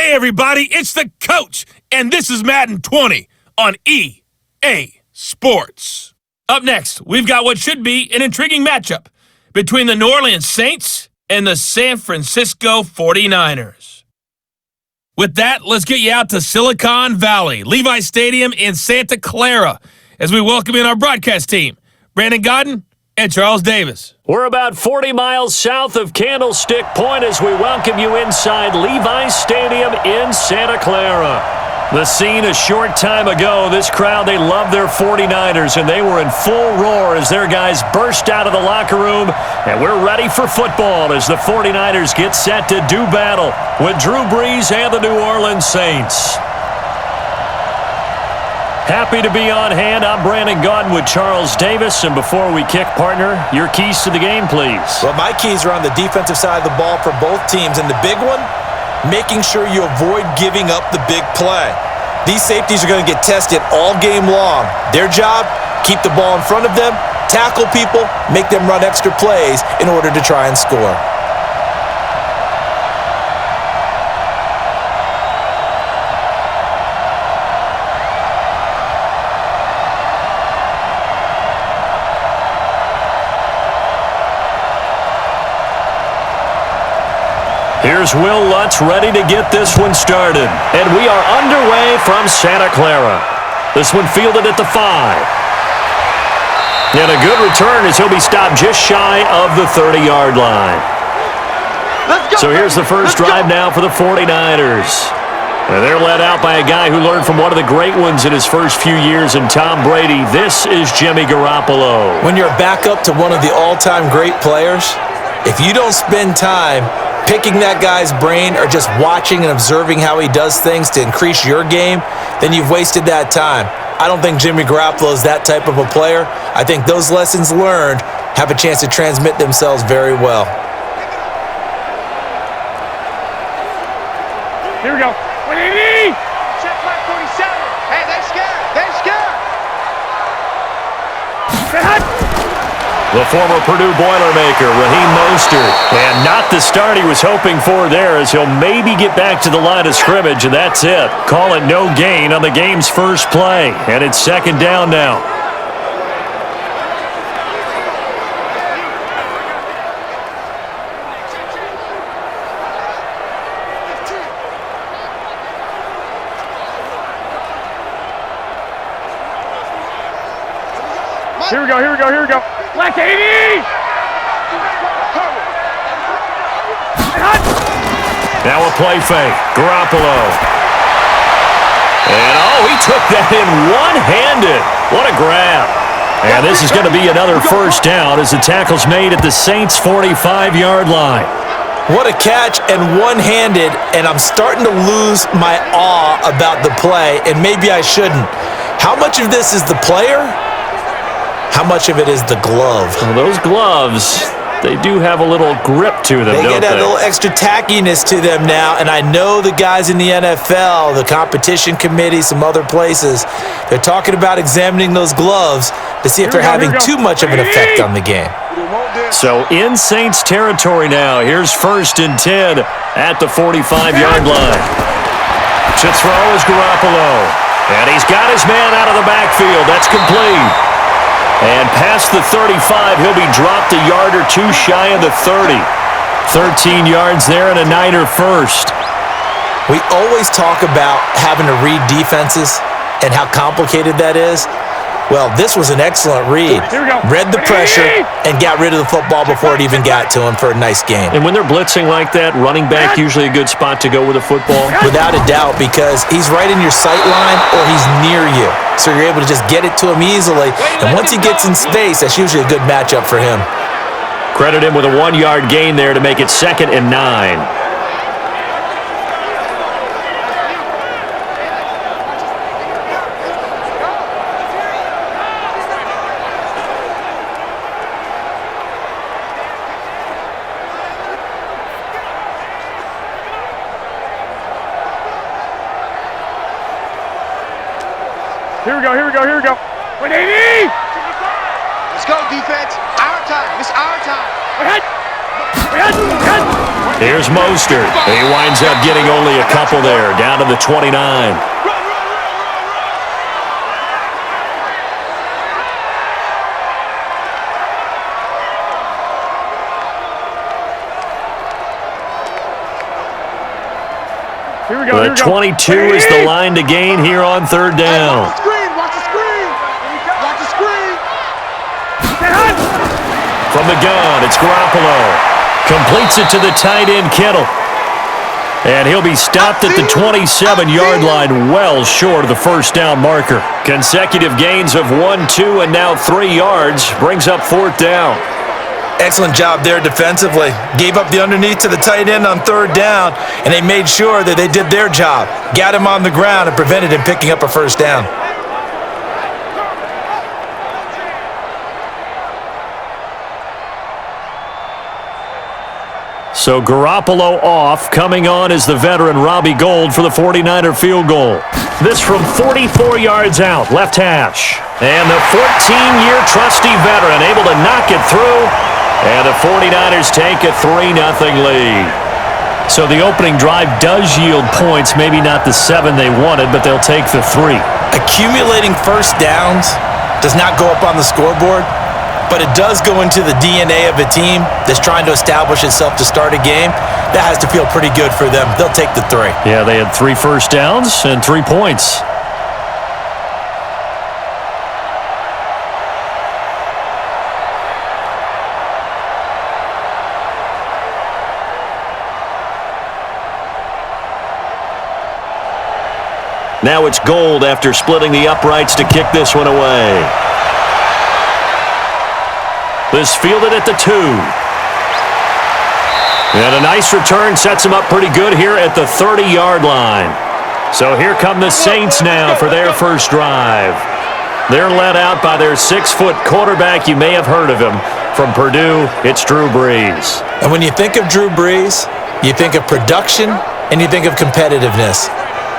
Hey, everybody, it's the coach, and this is Madden 20 on EA Sports. Up next, we've got what should be an intriguing matchup between the New Orleans Saints and the San Francisco 49ers. With that, let's get you out to Silicon Valley, Levi Stadium in Santa Clara, as we welcome in our broadcast team, Brandon Godden and Charles Davis. We're about 40 miles south of Candlestick Point as we welcome you inside Levi Stadium in Santa Clara. The scene a short time ago, this crowd, they love their 49ers, and they were in full roar as their guys burst out of the locker room, and we're ready for football as the 49ers get set to do battle with Drew Brees and the New Orleans Saints. Happy to be on hand. I'm Brandon Godden with Charles Davis, and before we kick, partner, your keys to the game, please. Well, my keys are on the defensive side of the ball for both teams, and the big one, making sure you avoid giving up the big play. These safeties are going to get tested all game long. Their job, keep the ball in front of them, tackle people, make them run extra plays in order to try and score. Here's Will Lutz ready to get this one started. And we are underway from Santa Clara. This one fielded at the 5. And a good return as he'll be stopped just shy of the 30-yard line. So here's the first drive now for the 49ers. And they're led out by a guy who learned from one of the great ones in his first few years in Tom Brady. This is Jimmy Garoppolo. When you're back up to one of the all-time great players, if you don't spend time picking that guy's brain or just watching and observing how he does things to increase your game, then you've wasted that time. I don't think Jimmy Garoppolo is that type of a player. I think those lessons learned have a chance to transmit themselves very well. Here we go. 180! Check flag 47. Hey, they're scared. They're scared. The former Purdue Boilermaker, Raheem Mostert. And not the start he was hoping for there as he'll maybe get back to the line of scrimmage, and that's it. Call it no gain on the game's first play. And it's second down now. Here we go, here we go, here we go. Left 80! Now a play fake. Garoppolo. And he took that in one-handed. What a grab. And this is going to be another first down as the tackle's made at the Saints' 45-yard line. What a catch and one-handed, and I'm starting to lose my awe about the play, and maybe I shouldn't. How much of this is the player? How much of it is the glove? Well, those gloves, they do have a little grip to them, don't they? They get that little extra tackiness to them now, and I know the guys in the NFL, the competition committee, some other places, they're talking about examining those gloves to see if they're having too much of an effect on the game. So in Saints territory now, here's 1st and 10 at the 45-yard line. To throw is Garoppolo, and he's got his man out of the backfield. That's complete. And past the 35, he'll be dropped a yard or two shy of the 30. 13 yards there and a Niner first. We always talk about having to read defenses and how complicated that is. Well, this was an excellent read. Read the pressure and got rid of the football before it even got to him for a nice game. And when they're blitzing like that, running back usually a good spot to go with a football? Without a doubt, because he's right in your sight line or he's near you. So you're able to just get it to him easily. And once he gets in space, that's usually a good matchup for him. Credit him with a 1-yard gain there to make it 2nd and 9. Here we go, here we go, here we go. 180! Let's go, defense. Our time. It's our time. Here's Mostert. He winds up getting only a couple there, down to the 29. Here we go. The 22 is the line to gain here on third down. Watch the screen. Watch the screen. Watch the screen. From the gun, it's Garoppolo. Completes it to the tight end, Kittle. And he'll be stopped at the 27-yard line, well short of the first down marker. Consecutive gains of 1, 2, and now 3 yards brings up fourth down. Excellent job there defensively. Gave up the underneath to the tight end on third down, and they made sure that they did their job. Got him on the ground and prevented him picking up a first down. So Garoppolo off. Coming on is the veteran Robbie Gould for the 49er field goal. This from 44 yards out, left hash. And the 14-year trusty veteran able to knock it through. And the 49ers take a 3-0 lead. So the opening drive does yield points, maybe not the 7 they wanted, but they'll take the 3. Accumulating first downs does not go up on the scoreboard, but it does go into the DNA of a team that's trying to establish itself to start a game. That has to feel pretty good for them. They'll take the 3. Yeah, they had 3 first downs and 3 points. Now it's Gould after splitting the uprights to kick this one away. This fielded at the 2. And a nice return sets him up pretty good here at the 30-yard line. So here come the Saints now for their first drive. They're led out by their 6-foot quarterback. You may have heard of him. From Purdue, it's Drew Brees. And when you think of Drew Brees, you think of production and you think of competitiveness.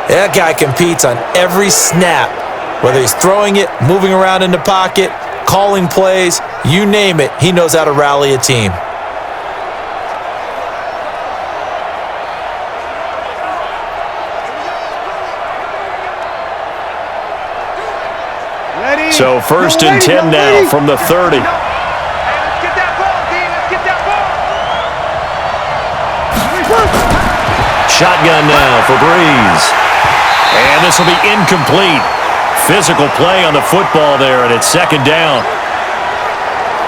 That guy competes on every snap, whether he's throwing it, moving around in the pocket, calling plays, you name it, he knows how to rally a team. Ready? So first and 10 now from the 30. Hey, let's get that ball, D. Let's get that ball. Shotgun now for Brees. And this will be incomplete. Physical play on the football there, and it's second down.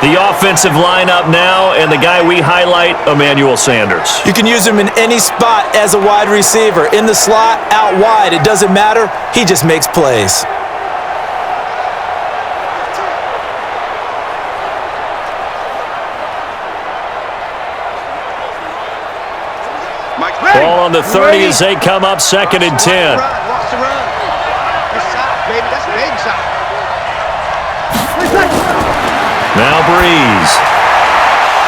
The offensive lineup now, and the guy we highlight, Emmanuel Sanders. You can use him in any spot as a wide receiver. In the slot, out wide, it doesn't matter. He just makes plays. Ball on the 30 as they come up second and 10. Watch the run. That's side, baby. That's big side. Now Brees.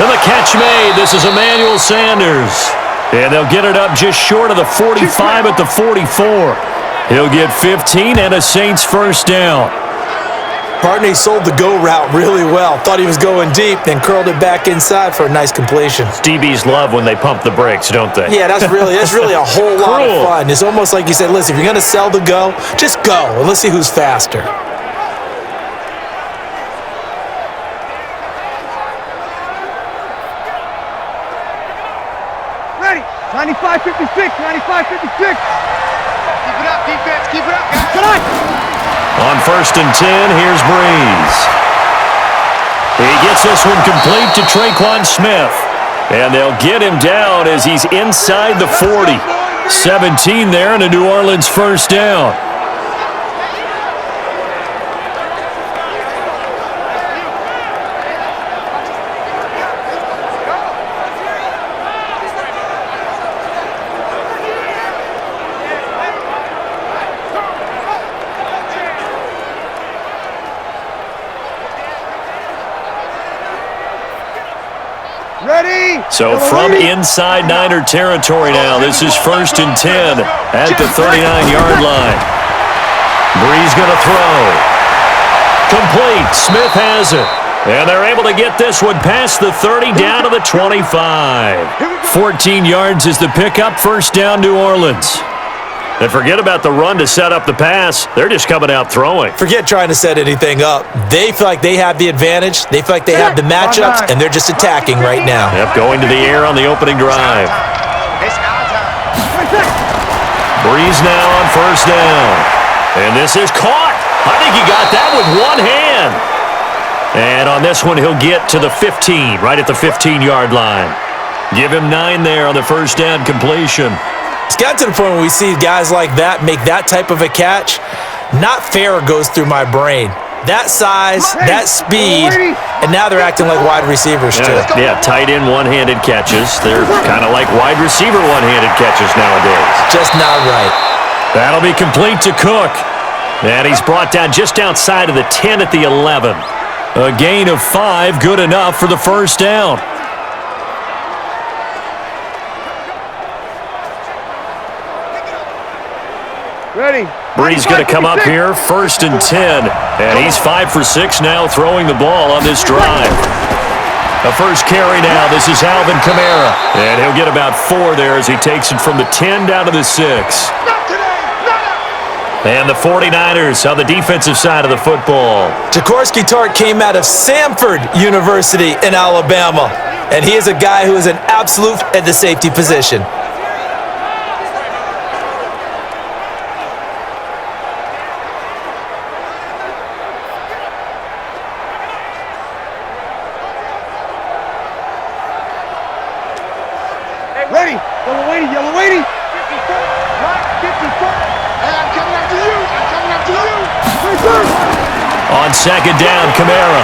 And the catch made. This is Emmanuel Sanders. And they'll get it up just short of the 45 at the 44. He'll get 15 and a Saints first down. Partner, he sold the go route really well. Thought he was going deep, then curled it back inside for a nice completion. DBs love when they pump the brakes, don't they? Yeah, that's really a whole lot of fun. It's almost like you said, listen, if you're going to sell the go, just go, and let's see who's faster. Ready. 95-56. 95-56. Keep it up, defense. Keep it up, guys. Come on. On first and 10, here's Brees. He gets this one complete to Traquan Smith. And they'll get him down as he's inside the 40. 17 there and a New Orleans first down. So from inside Niner territory now, this is first and 10 at the 39-yard line. Brees going to throw. Complete. Smith has it. And they're able to get this one past the 30 down to the 25. 14 yards is the pickup, first down New Orleans. And forget about the run to set up the pass. They're just coming out throwing. Forget trying to set anything up. They feel like they have the advantage. They feel like they have the matchups, and they're just attacking right now. Yep, going to the air on the opening drive. Breeze now on first down. And this is caught. I think he got that with one hand. And on this one, he'll get to the 15, right at the 15-yard line. Give him 9 there on the first down completion. It's got to the point where we see guys like that make that type of a catch. Not fair goes through my brain. That size, that speed, and now they're acting like wide receivers too. Yeah, tight end one-handed catches. They're kind of like wide receiver one-handed catches nowadays. Just not right. That'll be complete to Cook. And he's brought down just outside of the 10 at the 11. A gain of 5, good enough for the first down. Ready. Breeze going to come up here, first and 10. And he's 5 for 6 now throwing the ball on this drive. A first carry now. This is Alvin Kamara. And he'll get about 4 there as he takes it from the 10 down to the 6. And the 49ers on the defensive side of the football. Jaworski Tartt came out of Samford University in Alabama. And he is a guy who is an absolute at the safety position. Ready. Yellow lady. 50 foot. Right. 50 foot. Hey, I'm coming after you. On second down, Kamara.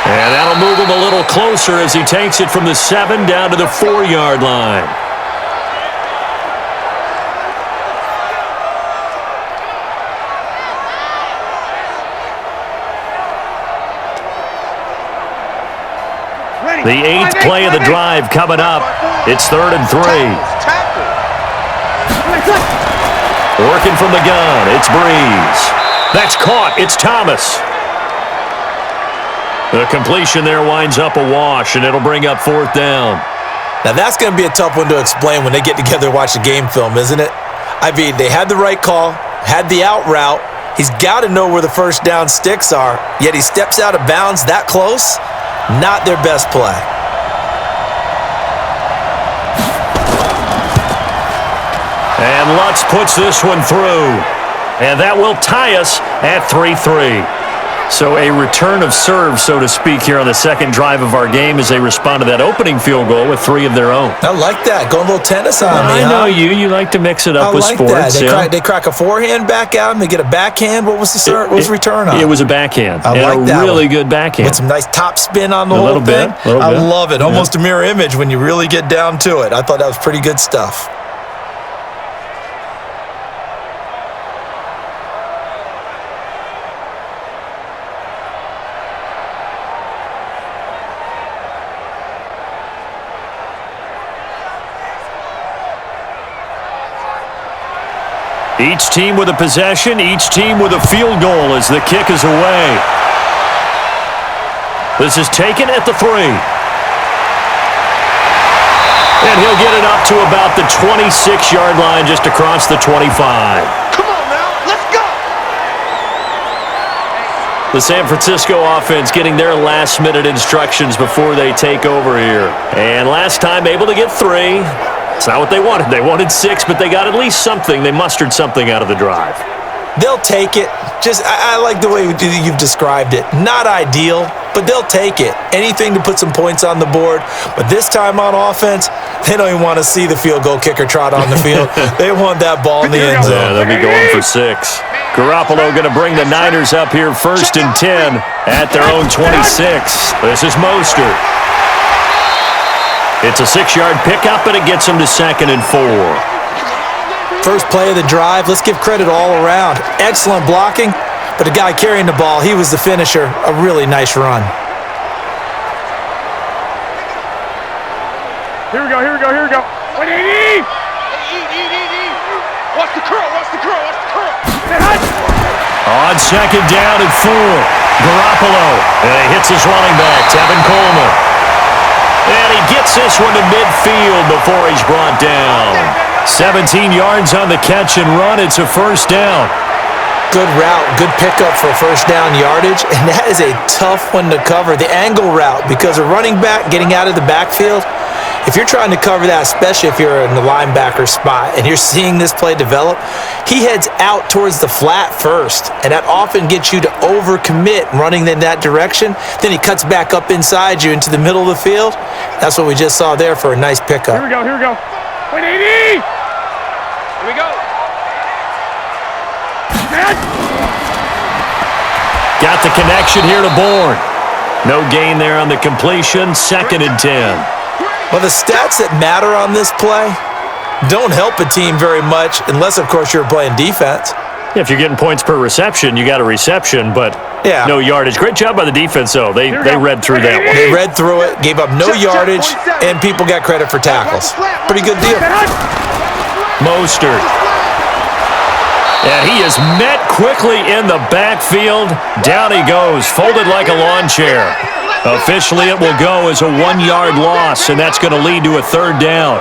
And that'll move him a little closer as he takes it from the 7 down to the 4-yard line. The 8th play of the drive coming up. It's 3rd and 3. Working from the gun, it's Breeze. That's caught, it's Thomas. The completion there winds up a wash, and it'll bring up 4th down. Now that's going to be a tough one to explain when they get together and watch the game film, isn't it? I mean, they had the right call, had the out route. He's got to know where the first down sticks are, yet he steps out of bounds that close. Not their best play. And Lutz puts this one through. And that will tie us at 3-3. So a return of serve, so to speak, here on the second drive of our game as they respond to that opening field goal with 3 of their own. I like that. Going a little tennis on me, I know you like to mix it up with sports. They crack a forehand back out and they get a backhand. What was the return on? It was a backhand. I like that. Really good backhand. With some nice top spin on the whole thing. I love it. Almost a mirror image when you really get down to it. I thought that was pretty good stuff. Each team with a possession, each team with a field goal as the kick is away. This is taken at the 3. And he'll get it up to about the 26-yard line just across the 25. Come on now, let's go! The San Francisco offense getting their last-minute instructions before they take over here. And last time able to get 3. It's not what they wanted. They wanted 6, but they got at least something. They mustered something out of the drive. They'll take it. I like the way you've described it. Not ideal, but they'll take it. Anything to put some points on the board. But this time on offense, they don't even want to see the field goal kicker trot on the field. They want that ball in the end zone. Yeah, they'll be going for 6. Garoppolo going to bring the Niners up here first and 10 at their own 26. This is Mostert. It's a 6-yard pickup, and it gets him to 2nd and 4. First play of the drive, let's give credit all around. Excellent blocking, but the guy carrying the ball, he was the finisher. A really nice run. Here we go. What do you need? Watch the curl. On second down and 4. Garoppolo. And he hits his running back, Tevin Coleman. And he gets this one to midfield before he's brought down. 17 yards on the catch and run. It's a first down. Good route, good pickup for first down yardage, and that is a tough one to cover, the angle route, because a running back getting out of the backfield, if you're trying to cover that, especially if you're in the linebacker spot and you're seeing this play develop, he heads out towards the flat first, and that often gets you to overcommit running in that direction. Then he cuts back up inside you into the middle of the field. That's what we just saw there for a nice pickup. Here we go. 180! Here we go. Got the connection here to Bourne. No gain there on the completion. 2nd and 10. Well, the stats that matter on this play don't help a team very much unless, of course, you're playing defense. If you're getting points per reception, you got a reception, but no yardage. Great job by the defense, though. They read through that one. They read through it, gave up no yardage, and people got credit for tackles. Pretty good deal. Mostert. And he is met quickly in the backfield. Down he goes, folded like a lawn chair. Officially, it will go as a 1-yard loss, and that's going to lead to a 3rd down.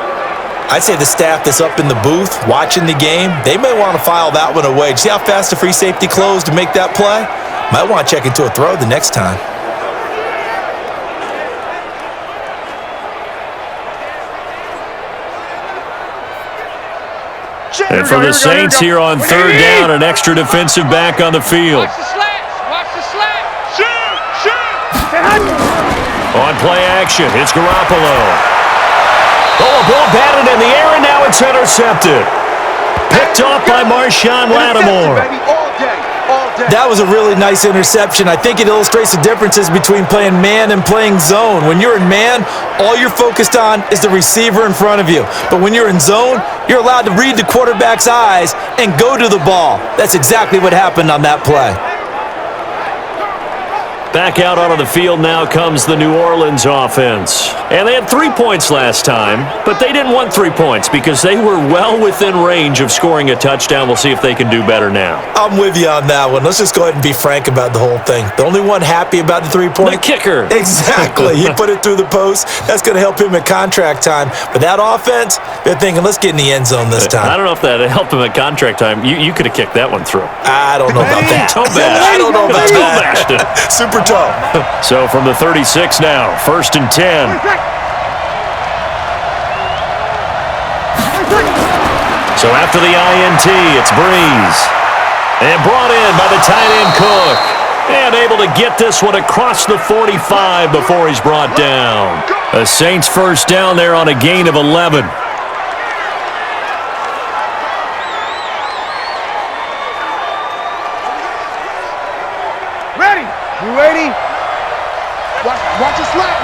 I'd say the staff that's up in the booth watching the game, they may want to file that one away. See how fast the free safety closed to make that play? Might want to check into a throw the next time. And for the Saints here on 3rd down, an extra defensive back on the field. Watch the slats. Shoot. On play action, it's Garoppolo. Oh, a ball batted in the air, and now it's intercepted. Picked off by Marshawn Lattimore. That was a really nice interception. I think it illustrates the differences between playing man and playing zone. When you're in man, all you're focused on is the receiver in front of you. But when you're in zone, you're allowed to read the quarterback's eyes and go to the ball. That's exactly what happened on that play. Back out onto the field now comes the New Orleans offense. And they had 3 points last time, but they didn't want 3 points because they were well within range of scoring a touchdown. We'll see if they can do better now. I'm with you on that one. Let's just go ahead and be frank about the whole thing. The only one happy about the 3-point? The kicker. Exactly. He put it through the post. That's going to help him at contract time. But that offense, they're thinking, let's get in the end zone this time. I don't know if that helped him at contract time. You could have kicked that one through. I don't know about that. I don't know about that. Super toe. So from the 36 now, 1st and 10. So after the INT, it's Breeze. And brought in by the tight end Cook. And able to get this one across the 45 before he's brought down. A Saints first down there on a gain of 11. Ready? You ready? Watch the slat.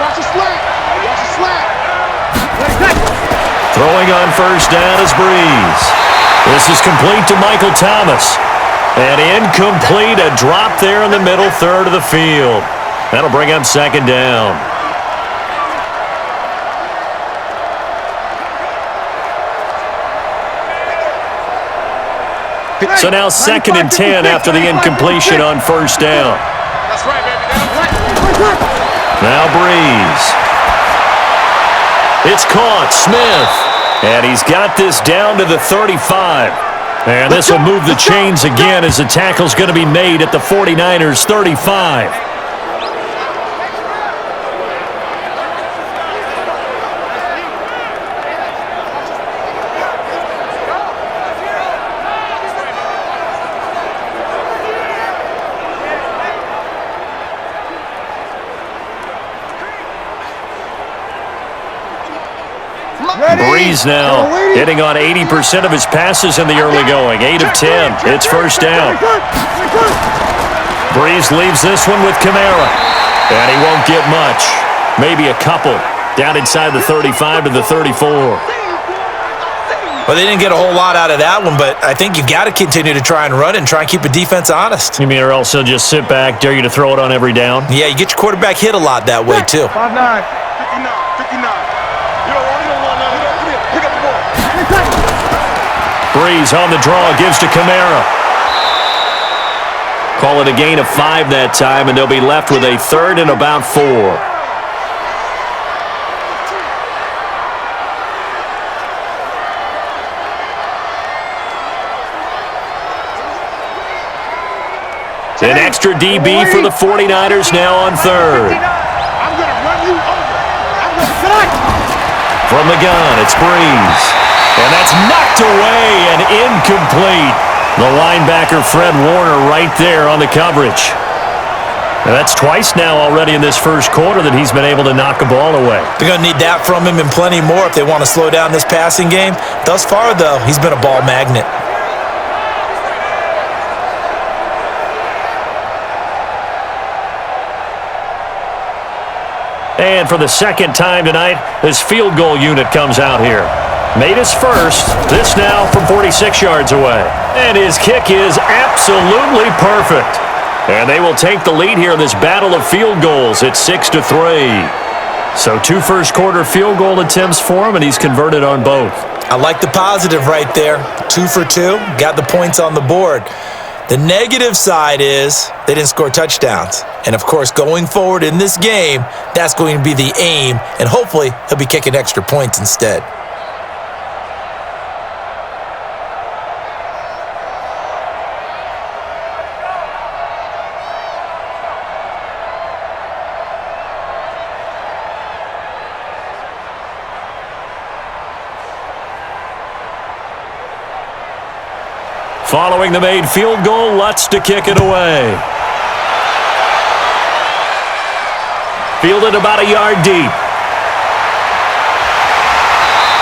Throwing on first down is Breeze. This is complete to Michael Thomas. And incomplete, a drop there in the middle third of the field. That'll bring up 2nd down. So now 2nd and 10 after the incompletion on first down. That's right, baby. Now Breeze. It's caught. Smith. And he's got this down to the 35. And this will move the chains again as the tackle's going to be made at the 49ers' 35. Breeze now hitting on 80% of his passes in the early going. 8 of 10. It's first down. Breeze leaves this one with Kamara. And he won't get much. Maybe a couple. Down inside the 35 to the 34. Well, they didn't get a whole lot out of that one, but I think you got to continue to try and run and try and keep a defense honest. You mean or else he'll just sit back, dare you to throw it on every down? Yeah, you get your quarterback hit a lot that way, too. 5'9". 59. Breeze on the draw, gives to Kamara. Call it a gain of 5 that time, and they'll be left with a 3rd and about 4. An extra DB for the 49ers now on 3rd. I'm going to run you over. From the gun, it's Breeze. And that's knocked away and incomplete. The linebacker, Fred Warner, right there on the coverage. And that's twice now already in this first quarter that he's been able to knock a ball away. They're going to need that from him and plenty more if they want to slow down this passing game. Thus far, though, he's been a ball magnet. And for the second time tonight, this field goal unit comes out here. Made his first. This now from 46 yards away. And his kick is absolutely perfect. And they will take the lead here in this battle of field goals. It's 6-3. So 2 first-quarter field goal attempts for him, and he's converted on both. I like the positive right there. 2 for 2. Got the points on the board. The negative side is they didn't score touchdowns. And, of course, going forward in this game, that's going to be the aim. And hopefully he'll be kicking extra points instead. Following the made field goal, Lutz to kick it away. Fielded about a yard deep.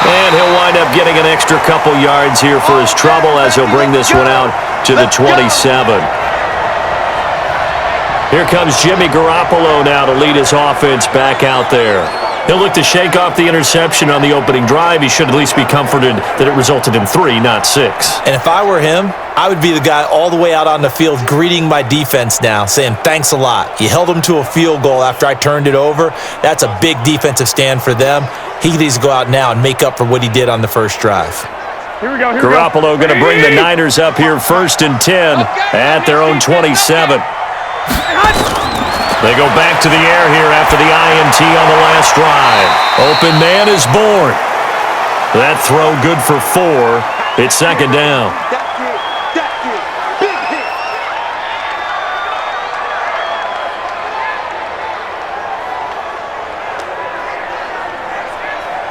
And he'll wind up getting an extra couple yards here for his trouble as he'll bring this one out to the 27. Here comes Jimmy Garoppolo now to lead his offense back out there. He'll look to shake off the interception on the opening drive. He should at least be comforted that it resulted in 3, not 6. And if I were him, I would be the guy all the way out on the field greeting my defense now, saying thanks a lot. You held them to a field goal after I turned it over. That's a big defensive stand for them. He needs to go out now and make up for what he did on the first drive. Here we go. Garoppolo going to bring the Niners up here 1st and 10 at their own 27. They go back to the air here after the INT on the last drive. Open man is born. That throw good for 4. It's 2nd down. Big hit.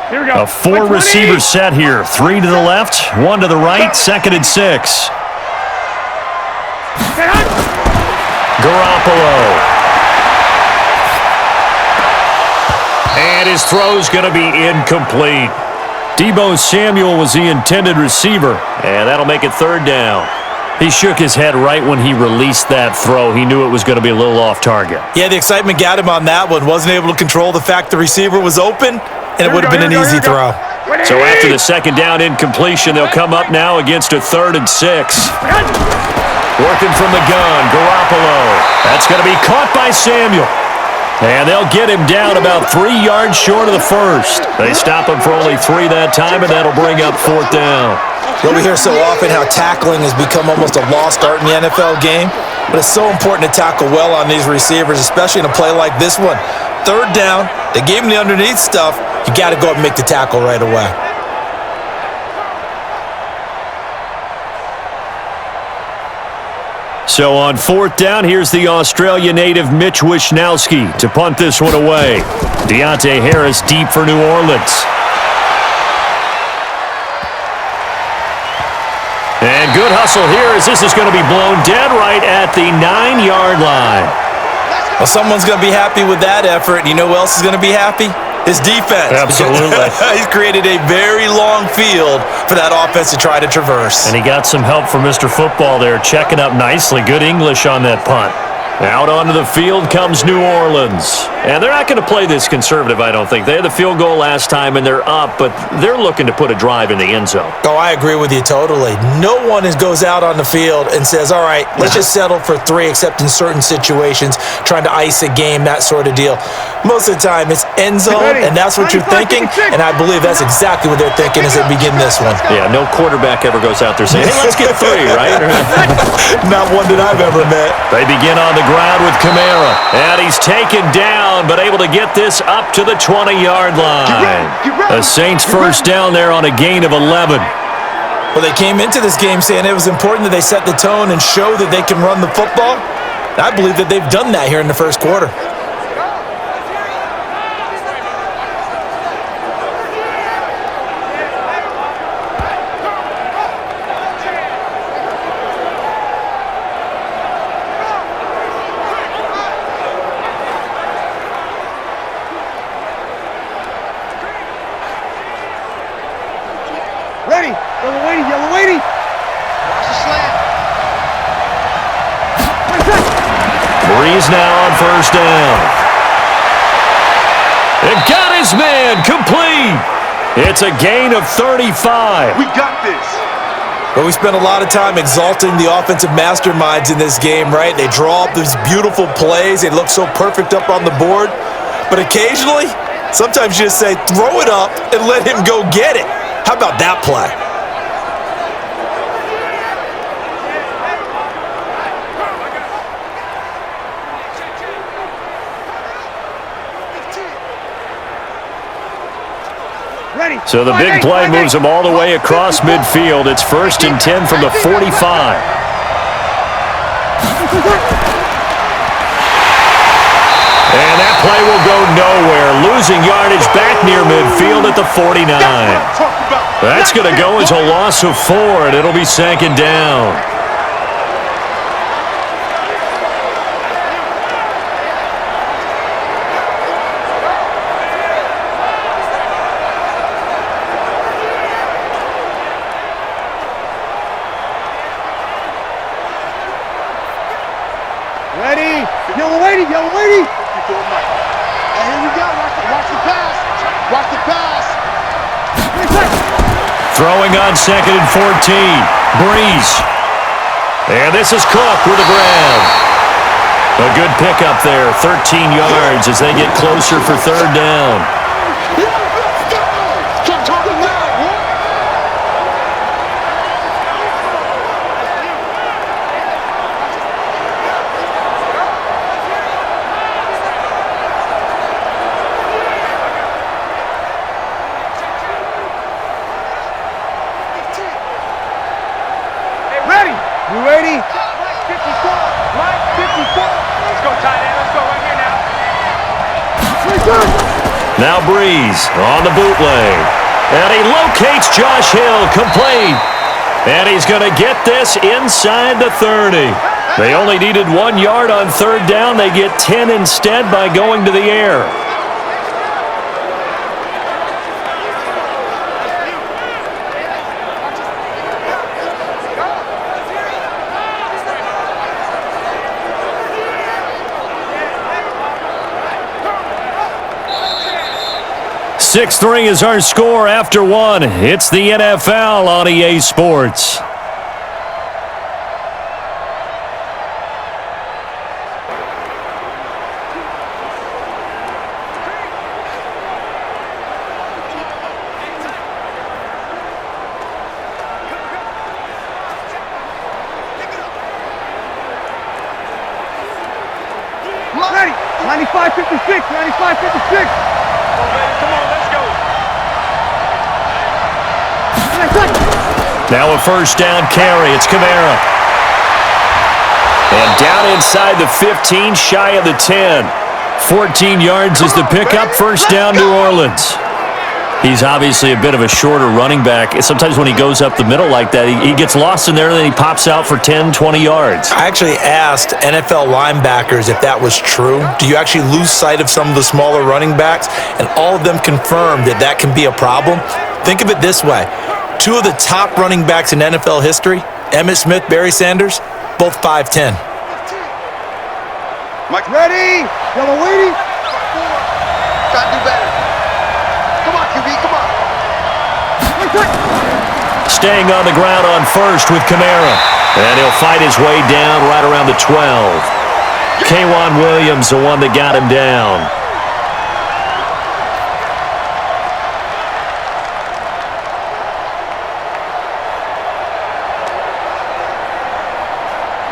Here we go. A 4-receiver set here. 3 to the left, 1 to the right, 2nd and 6. Garoppolo. And his throw's going to be incomplete. Deebo Samuel was the intended receiver, and that'll make it 3rd down. He shook his head right when he released that throw. He knew it was going to be a little off target. Yeah, the excitement got him on that one. Wasn't able to control the fact the receiver was open, and it would have been an easy throw. So after the 2nd down incompletion, they'll come up now against a 3rd and 6. Working from the gun, Garoppolo. That's going to be caught by Samuel. And they'll get him down about 3 yards short of the first. They stop him for only 3 that time, and that'll bring up 4th down. Well, we hear so often how tackling has become almost a lost art in the NFL game, but it's so important to tackle well on these receivers, especially in a play like this one. 3rd down, they gave him the underneath stuff. You got to go up and make the tackle right away. So on 4th down, here's the Australia native Mitch Wishnowsky to punt this one away. Deontay Harris deep for New Orleans. And good hustle here as this is going to be blown dead right at the 9-yard line. Well, someone's going to be happy with that effort. You know who else is going to be happy? His defense. Absolutely. He's created a very long field for that offense to try to traverse. And he got some help from Mr. Football there, checking up nicely. Good English on that punt. Out onto the field comes New Orleans. And they're not going to play this conservative, I don't think. They had the field goal last time, and they're up, but they're looking to put a drive in the end zone. Oh, I agree with you totally. No one goes out on the field and says, all right, let's just settle for 3, except in certain situations, trying to ice a game, that sort of deal. Most of the time, it's end zone, and that's what you're thinking, and I believe that's exactly what they're thinking as they begin this one. Yeah, no quarterback ever goes out there saying, hey, let's get 3, right? Not one that I've ever met. They begin on the ground with Kamara, and he's taken down, but able to get this up to the 20-yard line. The Saints first down there on a gain of 11. Well, they came into this game saying it was important that they set the tone and show that they can run the football. I believe that they've done that here in the first quarter. Ready. Yellow lady. Watch the slant. Breeze now on first down. It got his man complete. It's a gain of 35. We got this. But we spent a lot of time exalting the offensive masterminds in this game, right? They draw up these beautiful plays. They look so perfect up on the board. But occasionally, sometimes you just say, throw it up and let him go get it. How about that play? So the big play moves them all the way across midfield. It's 1st and 10 from the 45. And that play will go nowhere. Losing yardage back near midfield at the 49. That's going to go as a loss of 4, and it'll be 2nd down. Ready. Yellow lady. Here we go. Watch the pass. Watch the pass. Throwing on 2nd and 14. Breeze. And this is Cook with a grab. A good pickup there. 13 yards as they get closer for 3rd down. Ready? 54. Line 54. Let's go, tight end. Let's go right here now. Now Breeze on the bootleg. And he locates Josh Hill complete. And he's going to get this inside the 30. They only needed 1 yard on 3rd down. They get 10 instead by going to the air. Six-3 is our score after 1. It's the NFL on EA Sports. Ready. 95-56. 95-56. Come on, let's go. Now a first down carry. It's Kamara. And down inside the 15, shy of the 10. 14 yards is the pickup. First down, New Orleans. He's obviously a bit of a shorter running back. Sometimes when he goes up the middle like that, he gets lost in there, and then he pops out for 10, 20 yards. I actually asked NFL linebackers if that was true. Do you actually lose sight of some of the smaller running backs? And all of them confirmed that that can be a problem. Think of it this way. 2 of the top running backs in NFL history, Emmitt Smith, Barry Sanders, both 5'10". Mike, ready? Yellow waiting. Try to do better. Come on, QB, come on. Staying on the ground on first with Kamara. And he'll fight his way down right around the 12. K'Wan Williams, the one that got him down.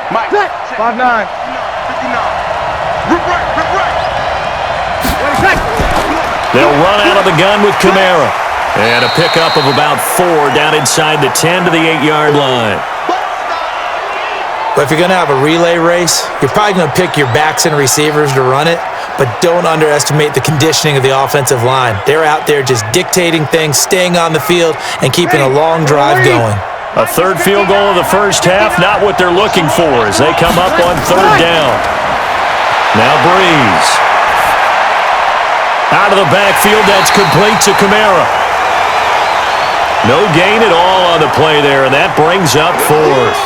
Mike, 5'9". 59. Rip right, rip right. They'll run out of the gun with Kamara. And a pickup of about 4 down inside the 10 to the 8-yard line. But if you're going to have a relay race, you're probably going to pick your backs and receivers to run it, but don't underestimate the conditioning of the offensive line. They're out there just dictating things, staying on the field, and keeping a long drive going. A third field goal of the first half, not what they're looking for as they come up on third down. Now Breeze. Out of the backfield, that's complete to Kamara. No gain at all on the play there, and that brings up 4th.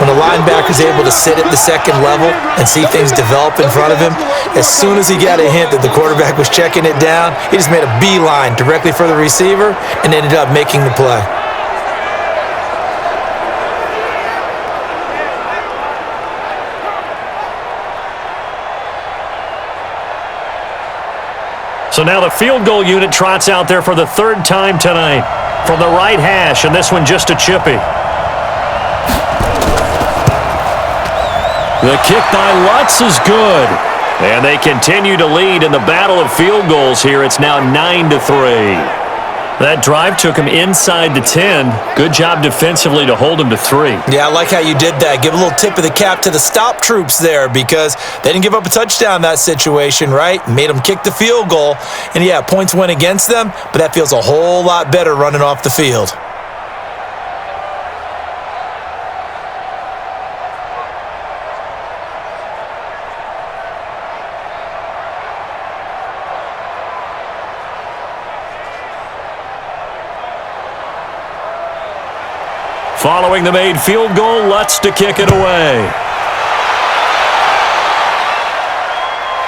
When a linebacker's able to sit at the second level and see things develop in front of him, as soon as he got a hint that the quarterback was checking it down, he just made a beeline directly for the receiver and ended up making the play. So now the field goal unit trots out there for the 3rd time tonight from the right hash, and this one just a chippy. The kick by Lutz is good. And they continue to lead in the battle of field goals here. It's now 9-3. That drive took him inside the 10. Good job defensively to hold him to 3. Yeah, I like how you did that. Give a little tip of the cap to the stop troops there because they didn't give up a touchdown in that situation, right? Made them kick the field goal. And yeah, points went against them, but that feels a whole lot better running off the field. Following the made field goal, Lutz to kick it away.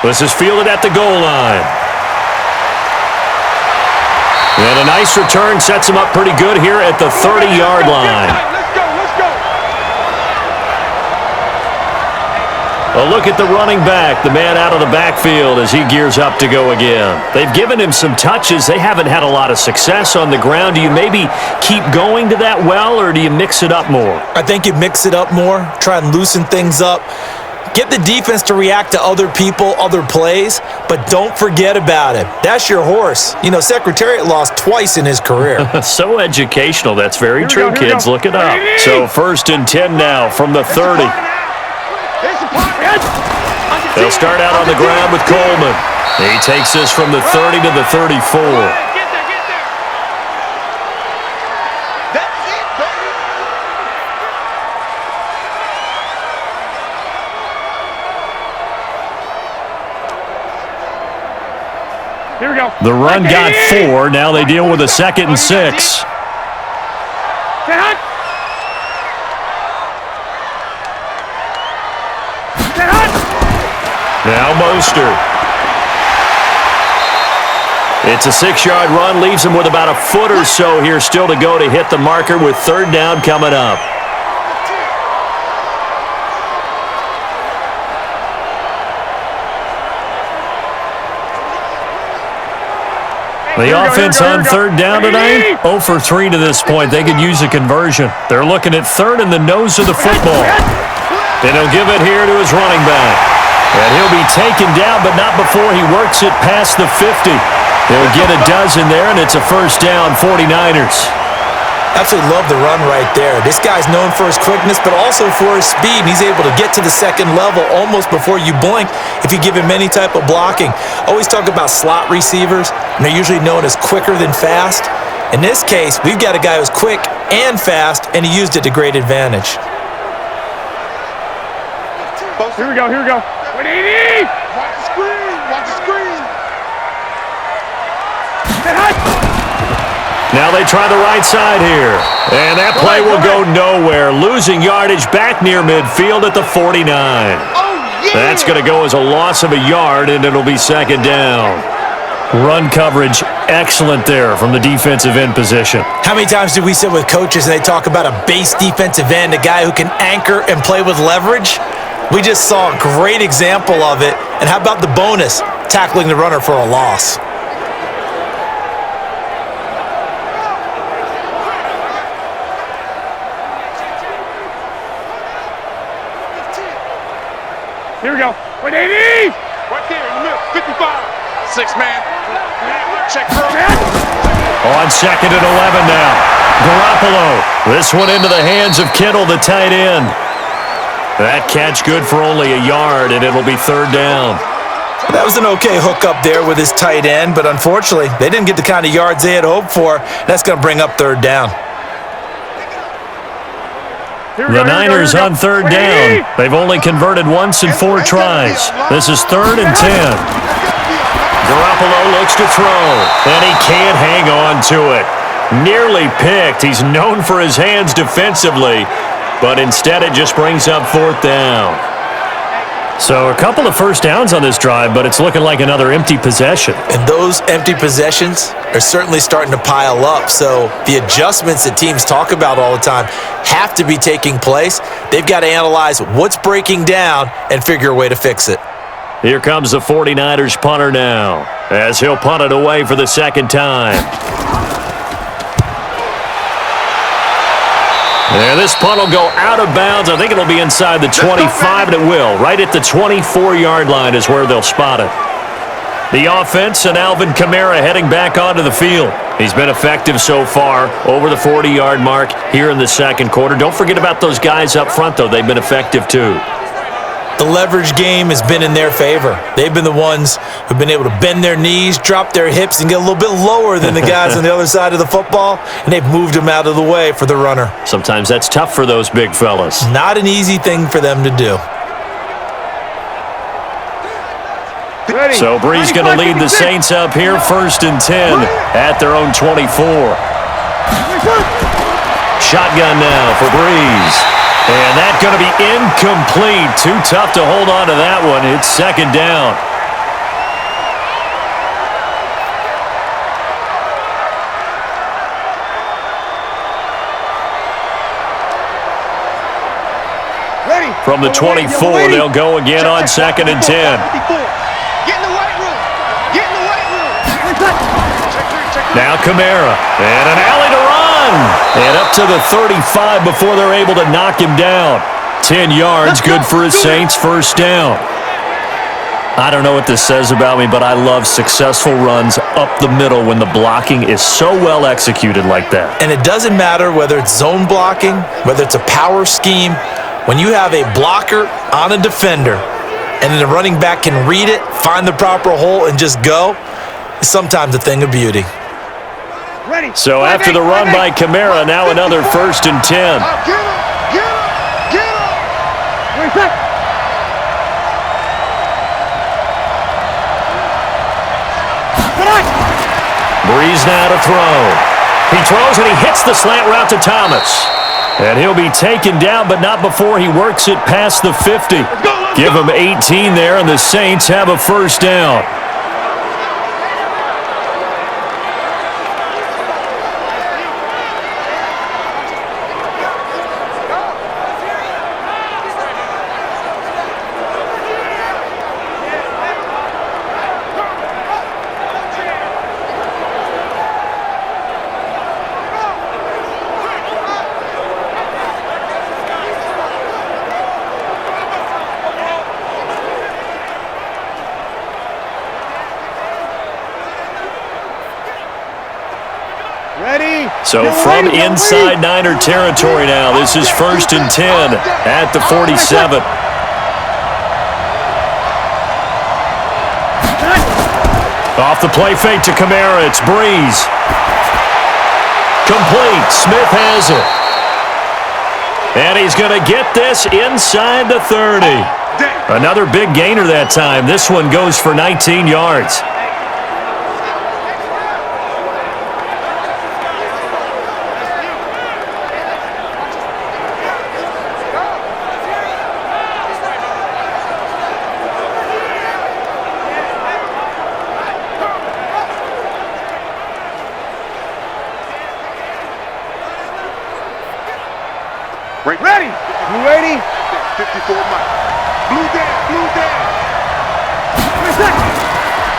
This is fielded at the goal line. And a nice return sets him up pretty good here at the 30-yard line. Let's go, let's go. A look at the running back, the man out of the backfield as he gears up to go again. They've given him some touches. They haven't had a lot of success on the ground. Do you maybe keep going to that well, or do you mix it up more? I think you mix it up more, try and loosen things up. Get the defense to react to other people, other plays, but don't forget about it. That's your horse. You know, Secretariat lost twice in his career. So educational. That's very true, kids. Look it up. So 1st and 10 now from the 30. They'll start out on the ground with Coleman. He takes this from the 30 to the 34. Get there. That's it, baby. Here we go. The run got 4. Now they deal with a 2nd and 6. Stay hot. Stay hot. Now Mostert. It's a 6-yard run, leaves him with about a foot or so here still to go to hit the marker with 3rd down coming up. The offense on 3rd down tonight, 0 for 3 to this point. They could use a conversion. They're looking at 3rd in the nose of the football. And he'll give it here to his running back. And he'll be taken down, but not before he works it past the 50. He'll get a dozen there, and it's a 1st down, 49ers. Absolutely love the run right there. This guy's known for his quickness, but also for his speed. He's able to get to the 2nd level almost before you blink if you give him any type of blocking. Always talk about slot receivers, and they're usually known as quicker than fast. In this case, we've got a guy who's quick and fast, and he used it to great advantage. Here we go, here we go. 180! Watch the screen, watch the screen. Stay hot. Now they try the right side here. And that play will go nowhere. Losing yardage back near midfield at the 49. Oh, That's going to go as a loss of a yard, and it'll be second down. Run coverage, excellent there from the defensive end position. How many times do we sit with coaches and they talk about a base defensive end, a guy who can anchor and play with leverage? We just saw a great example of it. And how about the bonus, tackling the runner for a loss? Here we go. Wait, 80! Right there in the middle. 55. 6-man. Check On second and 11 now. Garoppolo. This one into the hands of Kittle, the tight end. That catch good for only a yard, and it'll be third down. That was an okay hookup there with his tight end, but unfortunately, they didn't get the kind of yards they had hoped for. That's going to bring up third down. The Niners on third down. They've only converted once in 4 tries. This is 3rd and 10. Garoppolo looks to throw, and he can't hang on to it. Nearly picked. He's known for his hands defensively, but instead it just brings up 4th down. So a couple of first downs on this drive, but it's looking like another empty possession. And those empty possessions are certainly starting to pile up. So the adjustments that teams talk about all the time have to be taking place. They've got to analyze what's breaking down and figure a way to fix it. Here comes the 49ers punter now, as he'll punt it away for the second time. And this punt will go out of bounds. I think it'll be inside the 25, and it will. Right at the 24-yard line is where they'll spot it. The offense and Alvin Kamara heading back onto the field. He's been effective so far, over the 40-yard mark here in the second quarter. Don't forget about those guys up front, though. They've been effective, too. The leverage game has been in their favor. They've been the ones who've been able to bend their knees, drop their hips, and get a little bit lower than the guys on the other side of the football, and they've moved them out of the way for the runner. Sometimes that's tough for those big fellas. Not an easy thing for them to do. Ready. So Brees going to lead the Saints up here, 1st and 10 at their own 24. Shotgun now for Brees. And that's going to be incomplete. Too tough to hold on to that one. It's second down. Ready. From the 24, they'll go again on 2nd and 10. Get in the weight room. Get in the weight room. Now Kamara. And an alley to run. And up to the 35 before they're able to knock him down. 10 yards, good for his Saints, first down. I don't know what this says about me, but I love successful runs up the middle when the blocking is so well executed like that. And it doesn't matter whether it's zone blocking, whether it's a power scheme. When you have a blocker on a defender and then the running back can read it, find the proper hole, and just go, it's sometimes a thing of beauty. Ready. So after the run by Kamara, now another 1st and 10. Get him. Get him. Get him. Wait, back. Brees now to throw. He throws and he hits the slant route to Thomas. And he'll be taken down, but not before he works it past the 50. Give him 18 there, and the Saints have a first down. So from inside Niner territory now, this is 1st and 10 at the 47. Off the play fake to Kamara, it's Brees. Complete, Smith has it. And he's going to get this inside the 30. Another big gainer that time. This one goes for 19 yards. Ready. You ready? 54 Mike. Blue down. 20 seconds.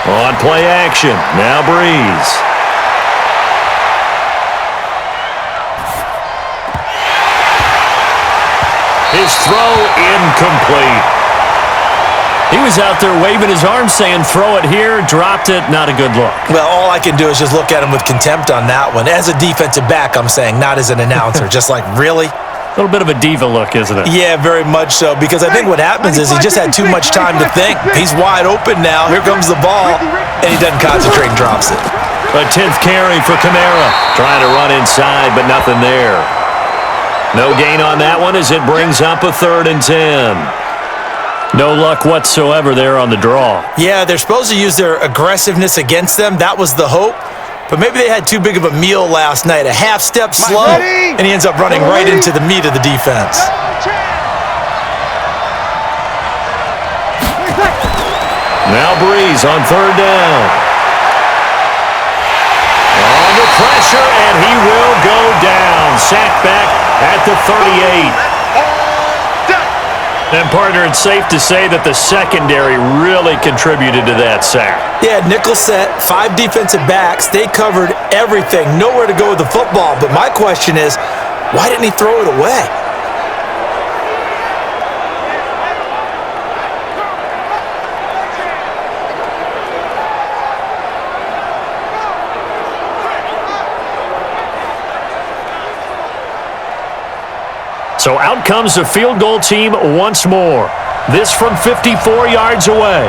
On play action. Now Breeze. His throw incomplete. He was out there waving his arms saying, throw it here, dropped it, not a good look. Well, all I can do is just look at him with contempt on that one. As a defensive back, I'm saying, not as an announcer. Just like, really? A little bit of a diva look, isn't it? Yeah, very much so, because I think what happens is he just had too much time to think. He's wide open now. Here comes the ball, and he doesn't concentrate and drops it. A 10th carry for Kamara. Trying to run inside, but nothing there. No gain on that one as it brings up a 3rd and 10. No luck whatsoever there on the draw. Yeah, they're supposed to use their aggressiveness against them. That was the hope. But maybe they had too big of a meal last night. A half step slow, and he ends up running right into the meat of the defense. Now Breeze on 3rd down. Under pressure, and he will go down. Sacked back at the 38. And, partner, it's safe to say that the secondary really contributed to that sack. Yeah, nickel set, 5 defensive backs. They covered everything. Nowhere to go with the football. But my question is, why didn't he throw it away? So out comes the field goal team once more. This from 54 yards away.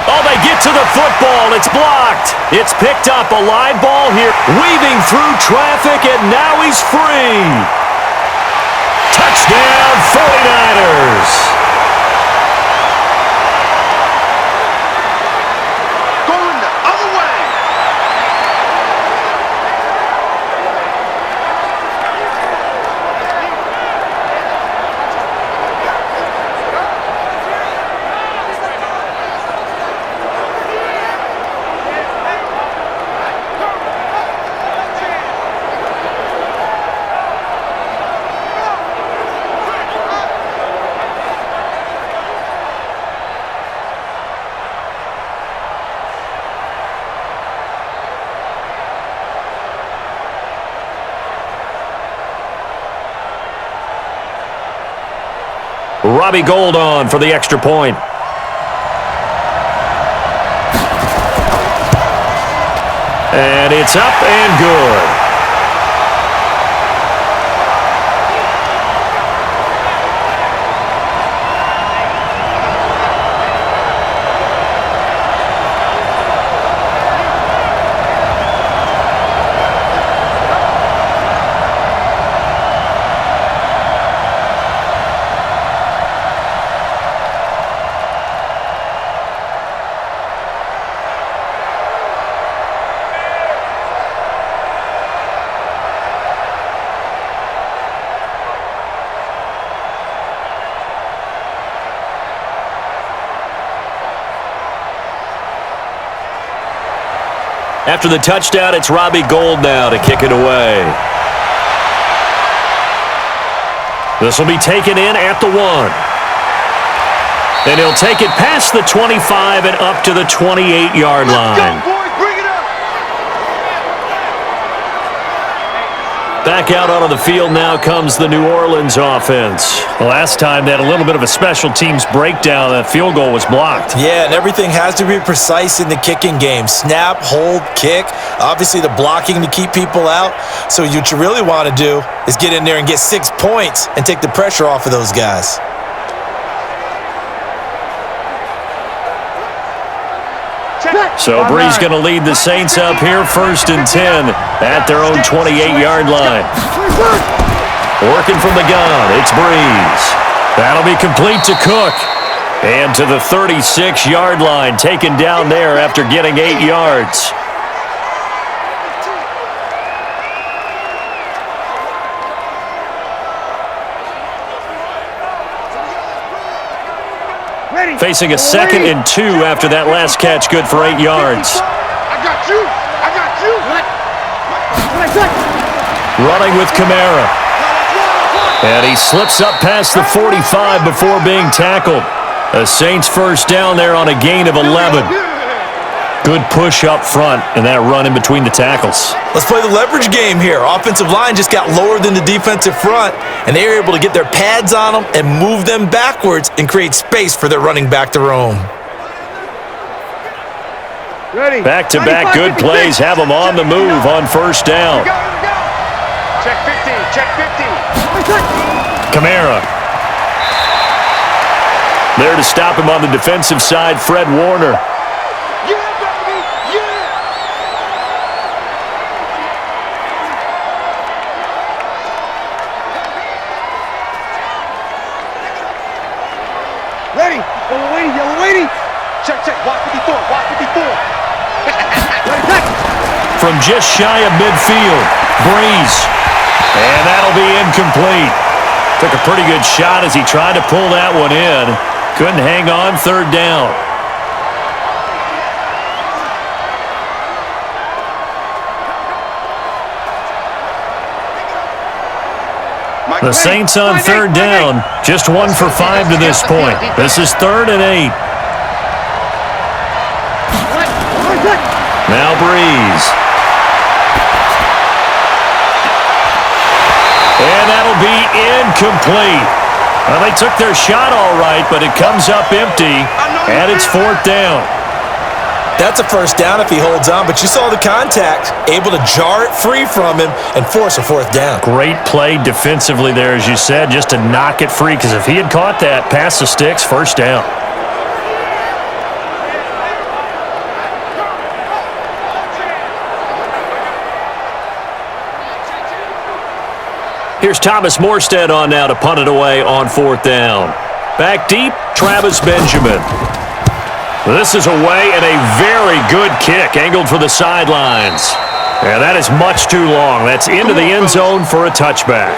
Oh, they get to the football. It's blocked. It's picked up. A live ball here. Weaving through traffic, and now he's free. Touchdown, 49ers. Going the other way. Robbie Gould on for the extra point. And it's up and good. After the touchdown, it's Robbie Gould now to kick it away. This will be taken in at the 1. And he'll take it past the 25 and up to the 28-yard line. Back out onto the field now comes the New Orleans offense. Last time they had a little bit of a special teams breakdown. That field goal was blocked. Yeah, and everything has to be precise in the kicking game. Snap, hold, kick. Obviously the blocking to keep people out. So what you really want to do is get in there and get 6 points and take the pressure off of those guys. So Breeze going to lead the Saints up here 1st and 10 at their own 28-yard line. Working from the gun, it's Breeze. That'll be complete to Cook. And to the 36-yard line, taken down there after getting 8 yards. Facing a 2nd and 2 after that last catch, good for 8 yards. I got you. I got you. Running with Kamara. And he slips up past the 45 before being tackled. The Saints first down there on a gain of 11. Good push up front and that run in between the tackles. Let's play the leverage game here. Offensive line just got lower than the defensive front, and they were able to get their pads on them and move them backwards and create space for their running back to roam. Back-to-back good plays have them on the move on first down. Check 50, check 50. Kamara. There to stop him on the defensive side, Fred Warner. Ready. Yellow lady. Check, check. Watch 54, watch 54. From just shy of midfield, Breeze. And that'll be incomplete. Took a pretty good shot as he tried to pull that one in. Couldn't hang on, third down. The Saints on third down, just 1 for 5 to this point. This is 3rd and 8. Now Breeze. And that'll be incomplete. Well, they took their shot all right, but it comes up empty, and it's 4th down. That's a first down if he holds on, but you saw the contact, able to jar it free from him and force a 4th down. Great play defensively there, as you said, just to knock it free, because if he had caught that, past the sticks, first down. Here's Thomas Morstead on now to punt it away on 4th down. Back deep, Travis Benjamin. This is away and a very good kick, angled for the sidelines. And that is much too long. That's into the end zone for a touchback.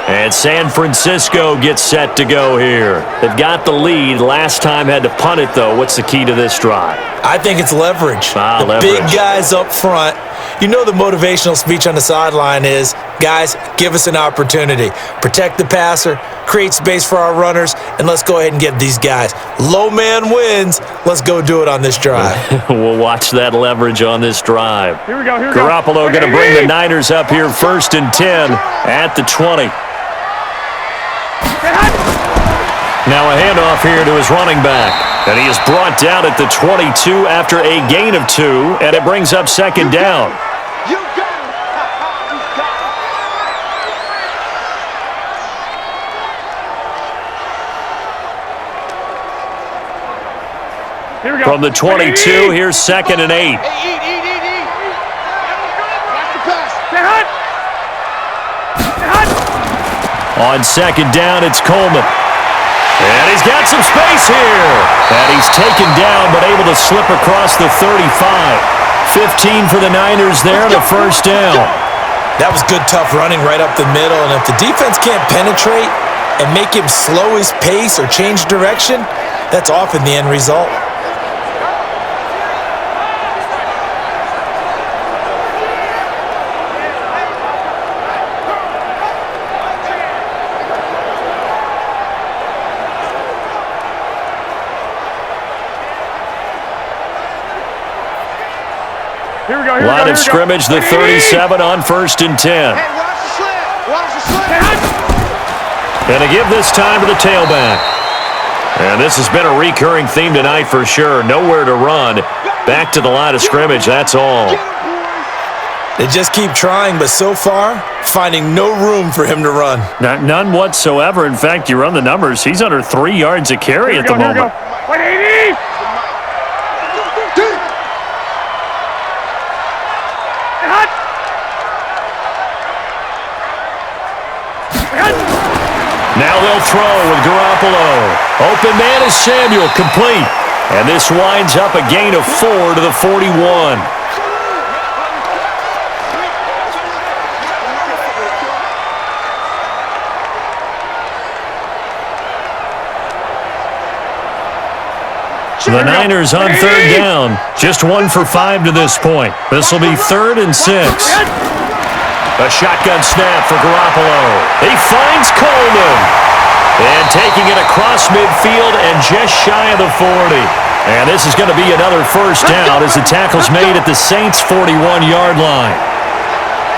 And San Francisco gets set to go here. They've got the lead. Last time had to punt it, though. What's the key to this drive? I think it's leverage. Leverage. Big guys up front. You know the motivational speech on the sideline is, guys, give us an opportunity. Protect the passer, create space for our runners, and let's go ahead and get these guys. Low man wins. Let's go do it on this drive. We'll watch that leverage on this drive. Here we go. Garoppolo going to bring the Niners up here 1st and 10 at the 20. Now a handoff here to his running back. And he is brought down at the 22 after a gain of 2, and it brings up 2nd down. You got it. Here we go. From the 22, here's 2nd and 8. Hey, eat. Watch the pass. On 2nd down, it's Coleman. And he's got some space here. And he's taken down, but able to slip across the 35. 15 for the Niners there, the first down. That was good, tough running right up the middle. And if the defense can't penetrate and make him slow his pace or change direction, that's often the end result. Line of scrimmage, the 37 on 1st and 10. Hey, watch the slant. Watch the slant. And to give this time to the tailback. And this has been a recurring theme tonight for sure. Nowhere to run. Back to the line of scrimmage, that's all. They just keep trying, but so far, finding no room for him to run. None whatsoever. In fact, you run the numbers, he's under 3 yards a carry at the moment. 180! Now they'll throw with Garoppolo. Open man is Samuel, complete. And this winds up a gain of 4 to the 41. The Niners on third down. Just 1 for 5 to this point. This will be 3rd and 6. A shotgun snap for Garoppolo. He finds Coleman. And taking it across midfield and just shy of the 40. And this is going to be another first down as the tackle's made at the Saints' 41-yard line.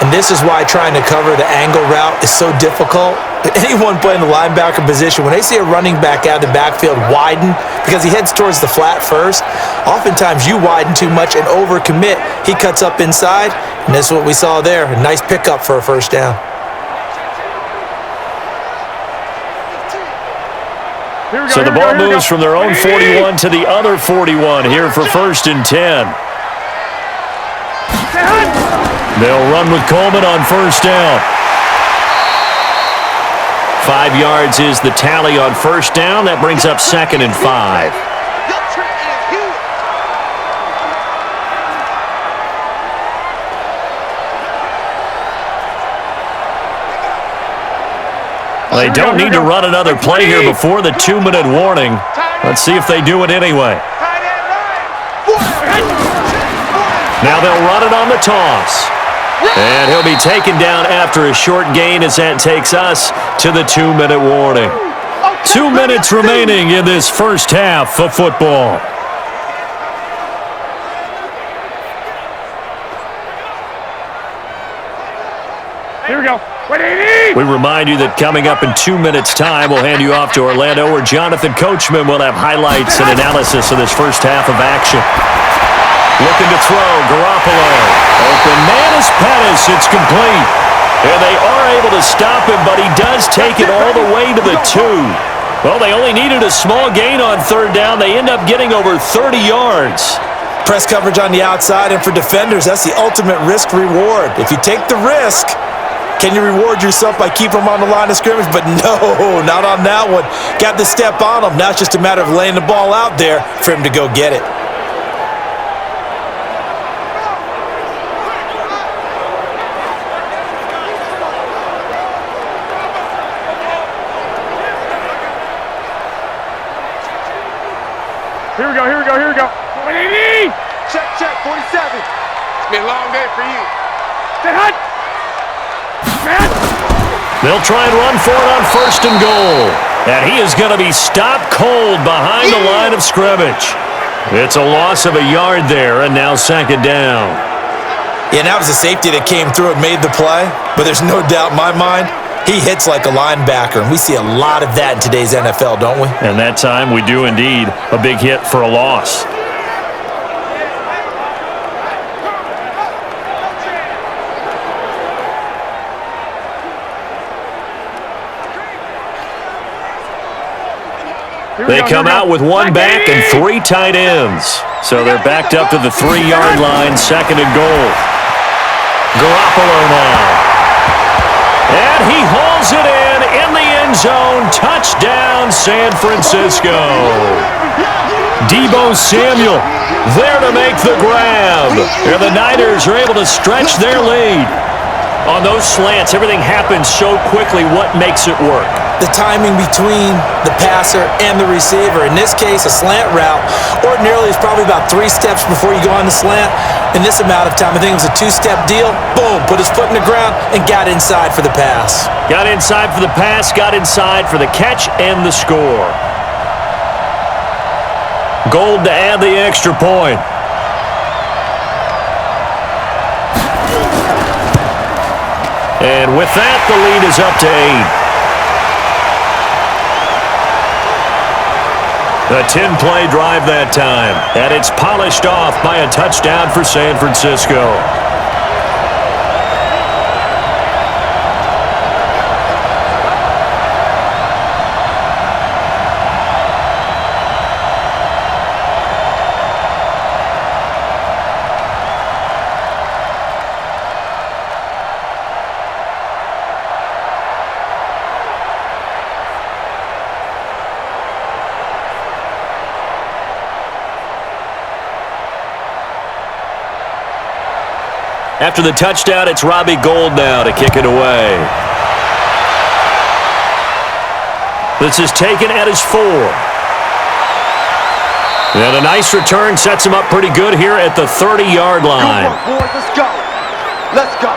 And this is why trying to cover the angle route is so difficult. Anyone playing the linebacker position, when they see a running back out of the backfield widen because he heads towards the flat first, oftentimes you widen too much and overcommit. He cuts up inside, and this is what we saw there. A nice pickup for a first down. So the ball moves from their own 41 to the other 41 here for 1st and 10. They'll run with Coleman on first down. 5 yards is the tally on first down. That brings up 2nd and 5. They don't need to run another play here before the 2-minute warning. Let's see if they do it anyway. Now they'll run it on the toss. And he'll be taken down after a short gain as that takes us to the 2-minute warning. 2 minutes remaining in this first half of football. Here we go. We remind you that coming up in 2 minutes' time, we'll hand you off to Orlando, where Jonathan Coachman will have highlights and analysis of this first half of action. Looking to throw, Garoppolo. Open man is Pettis. It's complete. And they are able to stop him, but he does take it all the way to the 2. Well, they only needed a small gain on third down. They end up getting over 30 yards. Press coverage on the outside, and for defenders, that's the ultimate risk-reward. If you take the risk, can you reward yourself by keeping them on the line of scrimmage? But no, not on that one. Got the step on him. Now it's just a matter of laying the ball out there for him to go get it. Here we go. Check, 47. It's been a long day for you. Stay hot. Man. They'll try and run for it on 1st and goal. And he is going to be stopped cold behind the line of scrimmage. It's a loss of a yard there, and now 2nd down. Yeah, that was a safety that came through and made the play. But there's no doubt in my mind, he hits like a linebacker. And we see a lot of that in today's NFL, don't we? And that time we do indeed. A big hit for a loss. They come out with 1 back and 3 tight ends. So they're backed up to the 3-yard line, 2nd and goal. Garoppolo now. And he hauls it in the end zone. Touchdown, San Francisco. Deebo Samuel there to make the grab. And the Niners are able to stretch their lead. On those slants, everything happens so quickly. What makes it work? The timing between the passer and the receiver. In this case, a slant route ordinarily is probably about 3 steps before you go on the slant. In this amount of time, I think it was a 2-step deal. Boom, put his foot in the ground and got inside for the pass. Got inside for the pass, got inside for the catch and the score. Gold to add the extra point. And with that, the lead is up to 8. A 10-play drive that time, and it's polished off by a touchdown for San Francisco. After the touchdown, it's Robbie Gould now to kick it away. This is taken at his 4. And a nice return sets him up pretty good here at the 30-yard line. Good work, boys. Let's go. Let's go.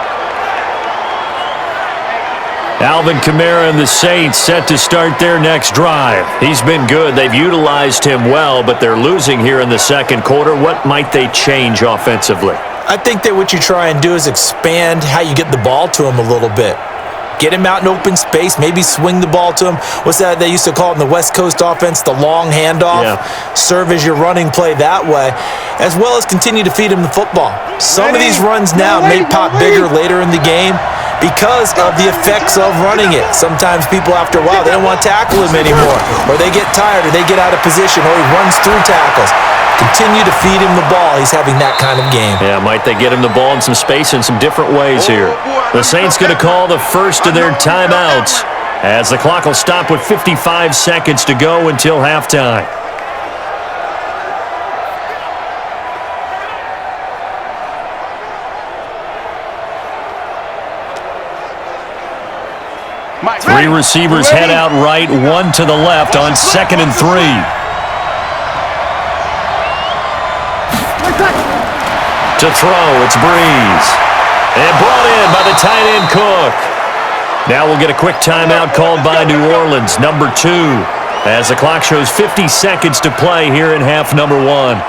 Alvin Kamara and the Saints set to start their next drive. He's been good. They've utilized him well, but they're losing here in the second quarter. What might they change offensively? I think that what you try and do is expand how you get the ball to him a little bit. Get him out in open space, maybe swing the ball to him. What's that they used to call it in the West Coast offense, the long handoff? Yeah. Serve as your running play that way, as well as continue to feed him the football. Some of these runs now may pop bigger later in the game because of the effects of running it. Sometimes people, after a while, they don't want to tackle him anymore, or they get tired, or they get out of position, or he runs through tackles. Continue to feed him the ball. He's having that kind of game. Yeah, might they get him the ball in some space in some different ways here. The Saints going to call the first of their timeouts as the clock will stop with 55 seconds to go until halftime. Three receivers head out right, one to the left on 2nd and 3. To throw, it's Breeze. And brought in by the tight end Cook. Now we'll get a quick timeout called by New Orleans, number 2, as the clock shows 50 seconds to play here in half number 1.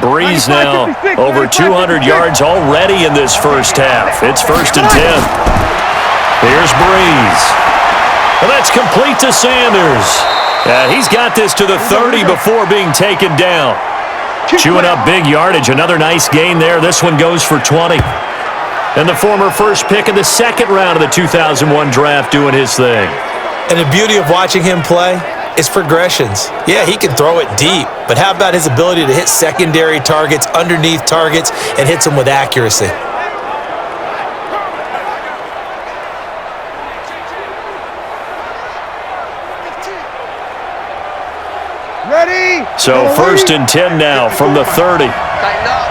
Breeze now over 200 yards already in this first half. It's 1st and 10. Here's Breeze. Well, that's complete to Sanders. He's got this to the 30 before being taken down. Chewing up big yardage. Another nice gain there. This one goes for 20. And the former first pick in the second round of the 2001 draft doing his thing. And the beauty of watching him play is progressions. Yeah, he can throw it deep, but how about his ability to hit secondary targets, underneath targets, and hits them with accuracy? Ready? So 1st and 10 now from the 30. Tighten up.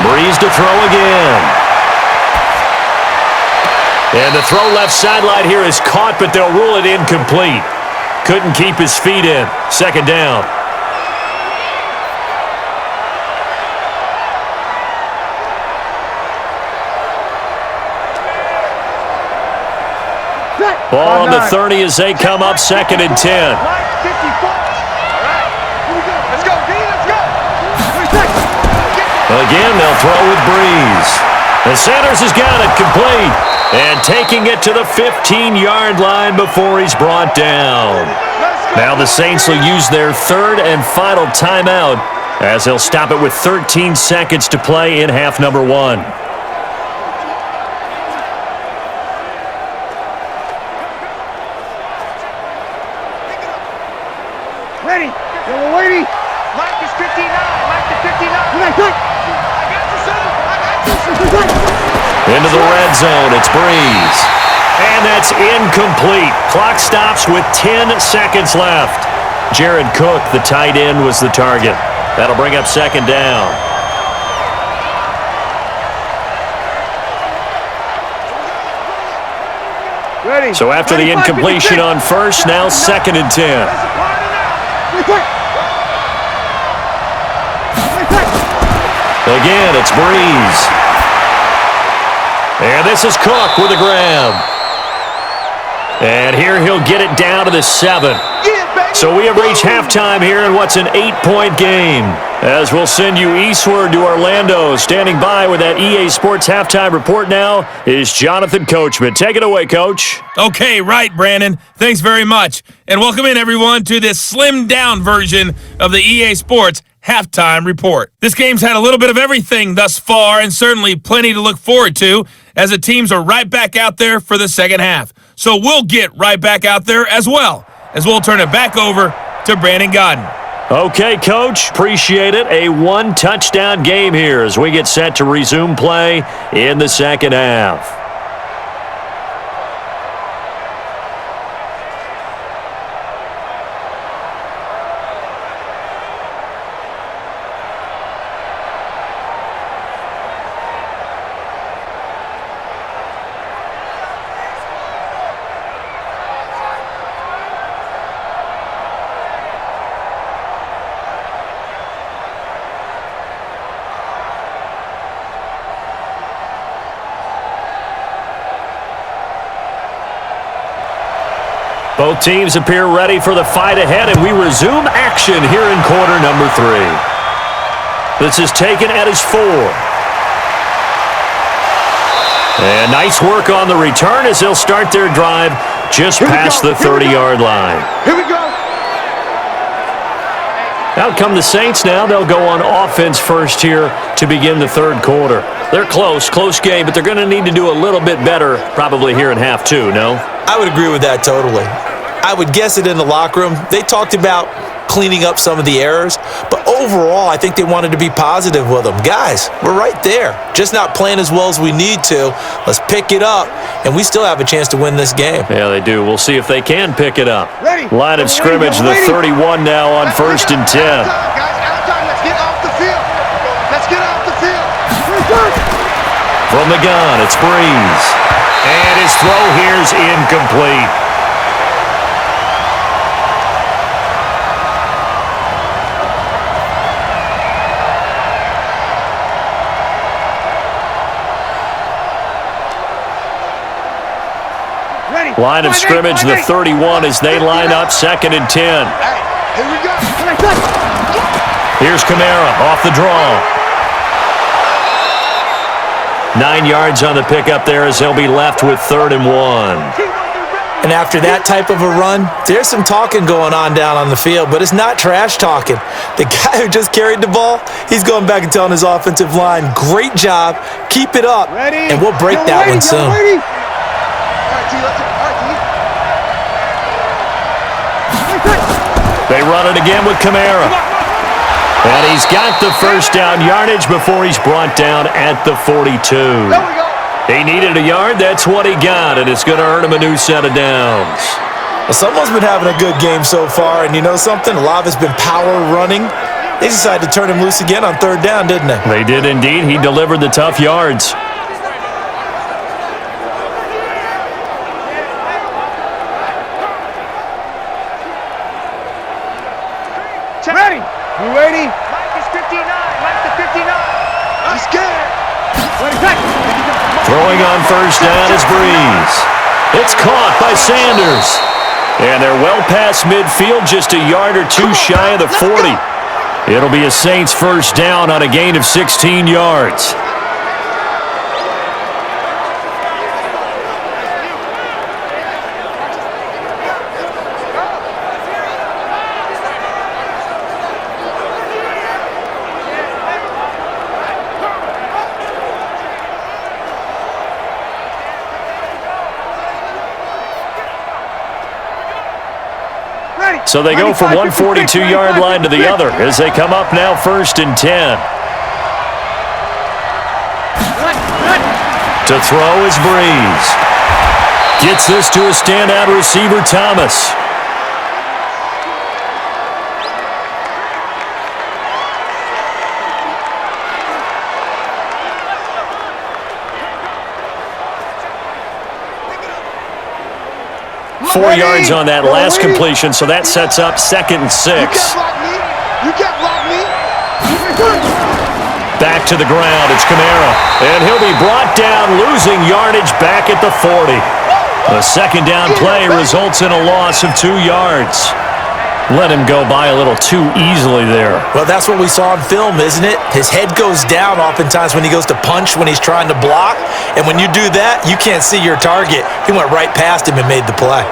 Breeze to throw again. And the throw left sideline here is caught, but they'll rule it incomplete. Couldn't keep his feet in. 2nd down. Ball on the 30 as they come up 2nd and 10. Again, they'll throw with Breeze. And Sanders has got it complete. And taking it to the 15-yard line before he's brought down. Now the Saints will use their 3rd and final timeout as they'll stop it with 13 seconds to play in half number 1. Ready? Yellow lady. Mike is 59. Mike is 59. Into the red zone, it's Breeze. And that's incomplete. Clock stops with 10 seconds left. Jared Cook, the tight end, was the target. That'll bring up 2nd down. Ready. So after the incompletion on 1st, now 2nd and 10. Again, it's Breeze. And this is Cook with a grab. And here he'll get it down to the 7. So we have reached halftime here in what's an 8-point game. As we'll send you eastward to Orlando. Standing by with that EA Sports halftime report now is Jonathan Coachman. Take it away, Coach. Okay, right, Brandon. Thanks very much. And welcome in, everyone, to this slimmed-down version of the EA Sports halftime report. This game's had a little bit of everything thus far, and certainly plenty to look forward to, as the teams are right back out there for the second half. So we'll get right back out there as well, as we'll turn it back over to Brandon Godden. Okay, Coach. Appreciate it. A 1-touchdown game here as we get set to resume play in the second half. Both teams appear ready for the fight ahead, and we resume action here in quarter number 3. This is taken at his 4. And nice work on the return as they'll start their drive just past the 30-yard line. Here we go. Out come the Saints now. They'll go on offense first here to begin the third quarter. They're close game, but they're going to need to do a little bit better probably here in half 2, no? I would agree with that totally. I would guess it in the locker room. They talked about cleaning up some of the errors, but overall, I think they wanted to be positive with them. Guys, we're right there. Just not playing as well as we need to. Let's pick it up, and we still have a chance to win this game. Yeah, they do. We'll see if they can pick it up. Ready. Line of scrimmage, the 31 now on 1st and 10. Guys, out time. Let's get off the field. Let's get off the field. From the gun, it's Breeze. And his throw here's incomplete. Line of scrimmage, the 31 as they line up 2nd and 10. Hey, here we go. Here's Kamara off the draw. 9 yards on the pickup there as they'll be left with 3rd and 1. And after that type of a run, there's some talking going on down on the field, but it's not trash talking. The guy who just carried the ball, he's going back and telling his offensive line, great job, keep it up, and we'll break that one soon. All right, T, let's go. They run it again with Kamara. And he's got the first down yardage before he's brought down at the 42. There we go. He needed a yard. That's what he got, and it's going to earn him a new set of downs. Well, someone's been having a good game so far, and you know something? A lot of it's been power running. They decided to turn him loose again on 3rd down, didn't they? They did indeed. He delivered the tough yards. Ready. You ready? Mike is 59. Mike the 59. I'm scared. Throwing on 1st down is Breeze. It's caught by Sanders. And they're well past midfield, just a yard or two shy of the 40. It'll be a Saints 1st down on a gain of 16 yards. So they go from one 42-yard line to the other as they come up now 1st and 10. To throw is Breeze. Gets this to a standout receiver, Thomas. Four yards on that last completion, so that sets up 2nd and 6. You can't block me. You can't block me. Back to the ground, it's Kamara. And he'll be brought down, losing yardage back at the 40. A 2nd down play results in a loss of 2 yards. Let him go by a little too easily there. Well, that's what we saw in film, isn't it? His head goes down oftentimes when he goes to punch when he's trying to block. And when you do that, you can't see your target. He went right past him and made the play.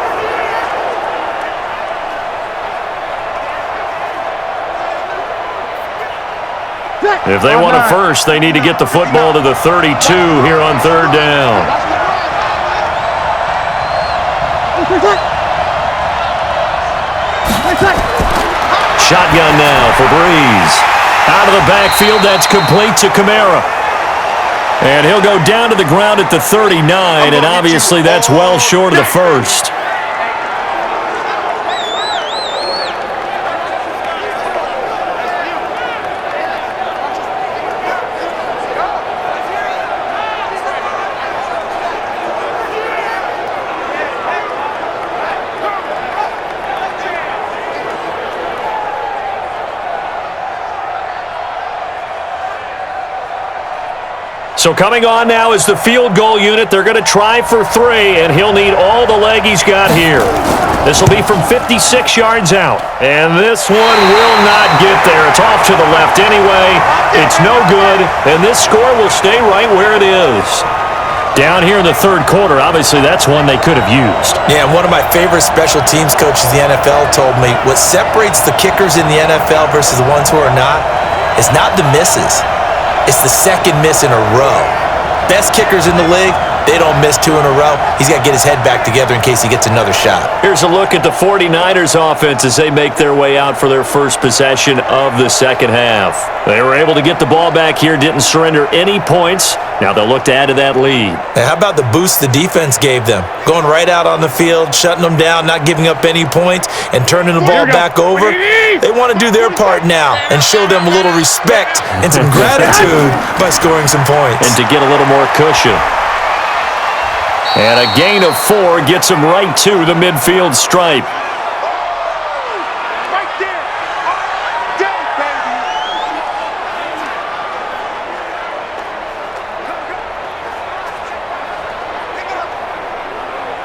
If they want a first, they need to get the football to the 32 here on 3rd down. Shotgun now for Breeze. Out of the backfield, that's complete to Kamara. And he'll go down to the ground at the 39, and obviously that's well short of the first. So coming on now is the field goal unit. They're going to try for 3, and he'll need all the leg he's got here. This will be from 56 yards out. And this one will not get there. It's off to the left anyway. It's no good, and this score will stay right where it is. Down here in the third quarter, obviously that's one they could have used. Yeah, and one of my favorite special teams coaches in the NFL told me what separates the kickers in the NFL versus the ones who are not is not the misses. It's the second miss in a row. Best kickers in the league, they don't miss 2 in a row. He's got to get his head back together in case he gets another shot. Here's a look at the 49ers offense as they make their way out for their first possession of the second half. They were able to get the ball back here, didn't surrender any points. Now they'll look to add to that lead. And how about the boost the defense gave them? Going right out on the field, shutting them down, not giving up any points, and turning the ball back over. They want to do their part now and show them a little respect and some gratitude by scoring some points. And to get a little more cushion. And a gain of 4 gets him right to the midfield stripe. Right there. Baby.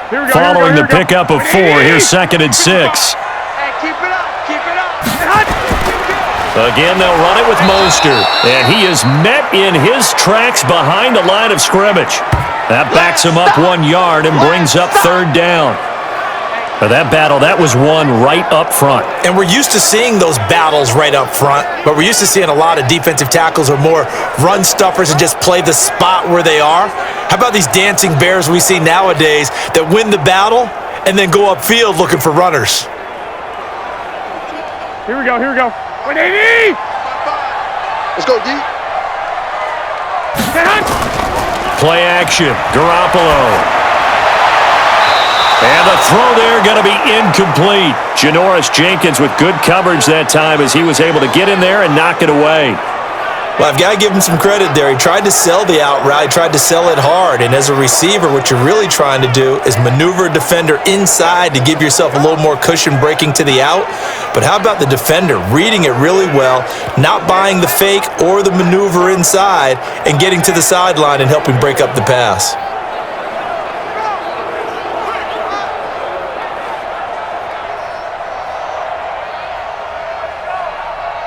Here we go. Following here we the go. pickup of 4, here's 2nd and 6. Hey, keep it up. Keep it up. Again, they'll run it with Mostert. And he is met in his tracks behind the line of scrimmage. That backs him up 1 yard and brings up 3rd down. Now that battle, that was won right up front. And we're used to seeing those battles right up front, but we're used to seeing a lot of defensive tackles or more run stuffers and just play the spot where they are. How about these dancing bears we see nowadays that win the battle and then go upfield looking for runners? Here we go. Here we go. Wait, Davey! Let's go, D. Play action, Garoppolo. And the throw there going to be incomplete. Janoris Jenkins with good coverage that time as he was able to get in there and knock it away. Well, I've got to give him some credit there. He tried to sell the out route. He tried to sell it hard. And as a receiver, what you're really trying to do is maneuver a defender inside to give yourself a little more cushion breaking to the out. But how about the defender reading it really well, not buying the fake or the maneuver inside, and getting to the sideline and helping break up the pass?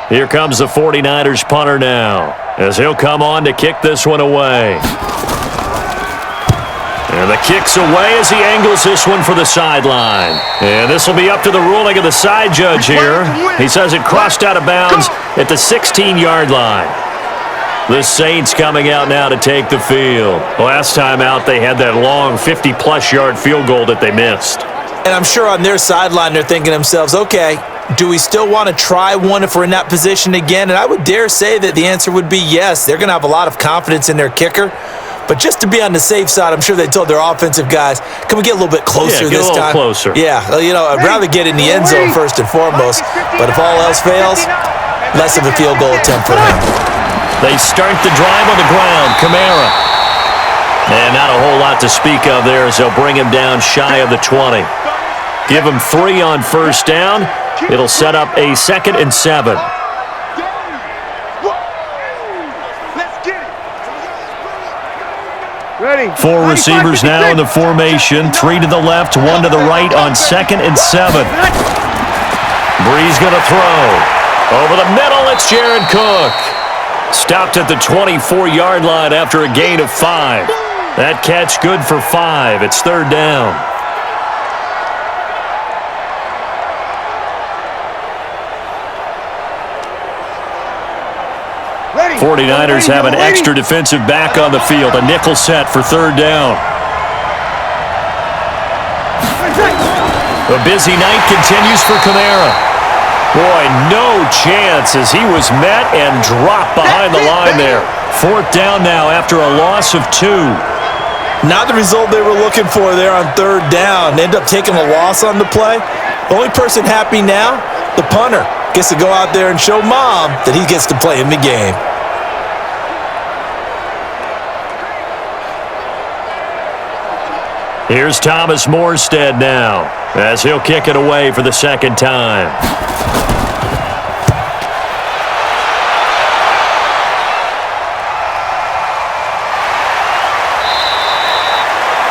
Here comes the 49ers punter now, as he'll come on to kick this one away. And the kick's away as he angles this one for the sideline. And this will be up to the ruling of the side judge here. He says it crossed out of bounds at the 16-yard line. The Saints coming out now to take the field. Last time out, they had that long 50-plus yard field goal that they missed. And I'm sure on their sideline they're thinking to themselves, okay, do we still want to try one if we're in that position again? And I would dare say that the answer would be yes. They're going to have a lot of confidence in their kicker. But just to be on the safe side, I'm sure they told their offensive guys, can we get a little bit closer this time? Closer. Yeah, you know, I'd rather get in the end zone first and foremost. But if all else fails, less of a field goal attempt for him. They start the drive on the ground. Kamara. And not a whole lot to speak of there as they'll bring him down shy of the 20. Give him 3 on first down. It'll set up a 2nd and 7. Ready. 4 receivers now in the formation. 3 to the left, 1 to the right on 2nd and 7. Breeze going to throw. Over the middle, it's Jared Cook. Stopped at the 24-yard line after a gain of 5. That catch good for 5. It's 3rd down. Ready. 49ers have an extra defensive back on the field. A nickel set for 3rd down. A busy night continues for Kamara. Boy, no chance as he was met and dropped behind the line there. 4th down now after a loss of 2. Not the result they were looking for there on 3rd down. They end up taking a loss on the play. The only person happy now, the punter, gets to go out there and show mom that he gets to play in the game. Here's Thomas Morstead now as he'll kick it away for the 2nd time.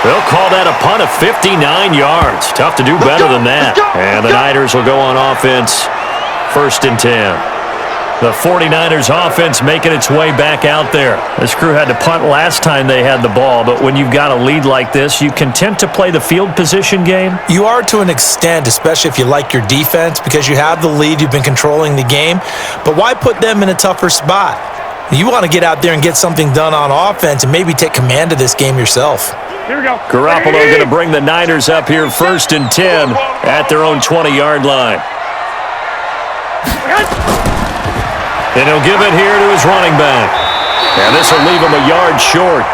They'll call that a punt of 59 yards. Tough to do better than that. And the Niners will go on offense, 1st and 10. The 49ers offense making its way back out there. This crew had to punt last time they had the ball, but when you've got a lead like this, you content to play the field position game? You are to an extent, especially if you like your defense, because you have the lead, you've been controlling the game. But why put them in a tougher spot? You want to get out there and get something done on offense and maybe take command of this game yourself. Here we go. Garoppolo going to bring the Niners up here 1st and 10 at their own 20-yard line. And he'll give it here to his running back. And this will leave him a yard short.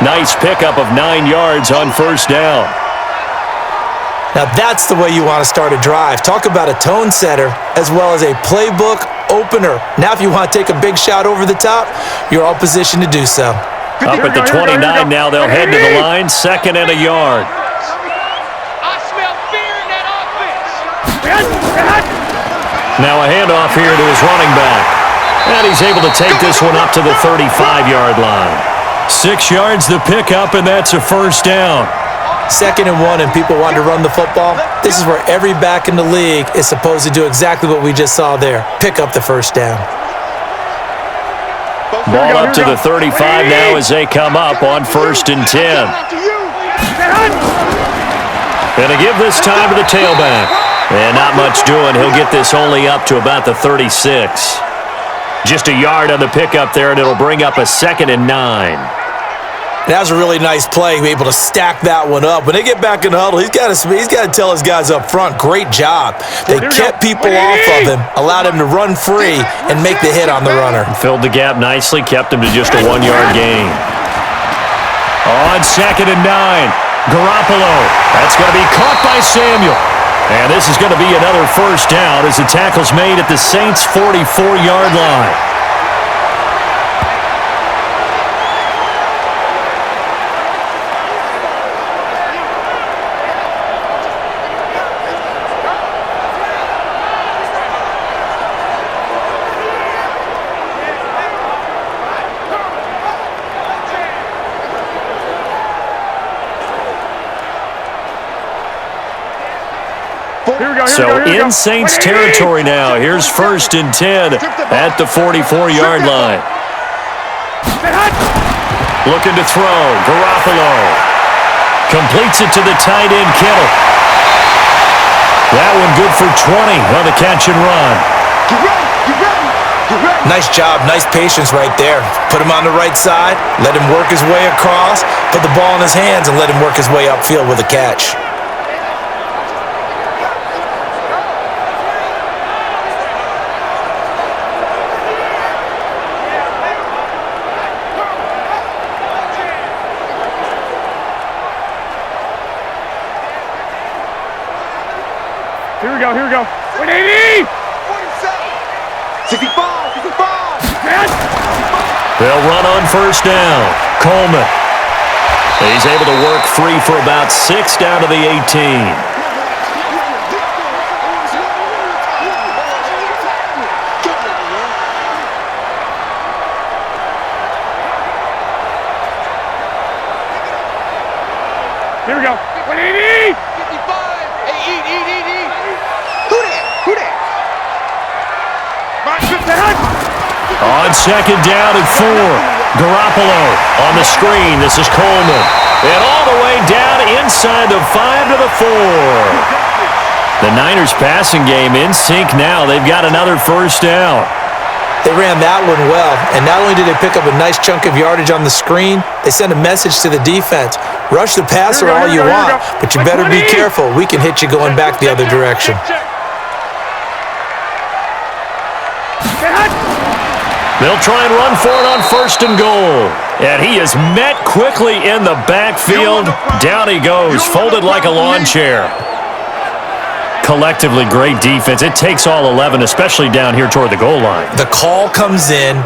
Nice pickup of 9 yards on 1st down. Now that's the way you want to start a drive. Talk about a tone setter as well as a playbook opener. Now if you want to take a big shot over the top, you're all positioned to do so. Up at the 29 now, they'll head to the line, 2nd and a yard. I smell fear in that offense. Now a handoff here to his running back. And he's able to take this one up to the 35-yard line. 6 yards the pickup, and that's a 1st down. 2nd and 1 and people want to run the football. This is where every back in the league is supposed to do exactly what we just saw there. Pick up the 1st down. Ball up to the 35 now as they come up on 1st and 10. And to give this time to the tailback. And not much doing. He'll get this only up to about the 36. Just a yard on the pickup there, and it'll bring up a 2nd and 9. That was a really nice play, be able to stack that one up. When they get back in the huddle, he's got to tell his guys up front, great job. They kept people off of him, allowed him to run free and make the hit on the runner. Filled the gap nicely, kept him to just a 1-yard gain. On 2nd and 9, Garoppolo. That's going to be caught by Samuel. And this is going to be another 1st down as the tackle's made at the Saints' 44-yard line. So in Saints territory now. Here's 1st and 10 at the 44-yard line. Looking to throw. Garoppolo completes it to the tight end, Kittle. That one good for 20 on the catch and run. Nice job, nice patience right there. Put him on the right side, let him work his way across, put the ball in his hands, and let him work his way upfield with a catch. Here we go. 180! 65! 65! They'll run on 1st down. Coleman. He's able to work free for about 6 down to the 18. Here we go. 180! 55! Hey, eat! Who that? On 2nd down and 4. Garoppolo on the screen. This is Coleman. And all the way down inside the 5 to the 4. The Niners passing game in sync now. They've got another 1st down. They ran that one well, and not only did they pick up a nice chunk of yardage on the screen, they sent a message to the defense. Rush the passer all you want, but you better be careful. We can hit you going back the other direction. They'll try and run for it on 1st and goal. And he is met quickly in the backfield. Down he goes, folded like a lawn chair. Collectively, great defense. It takes all 11, especially down here toward the goal line. The call comes in,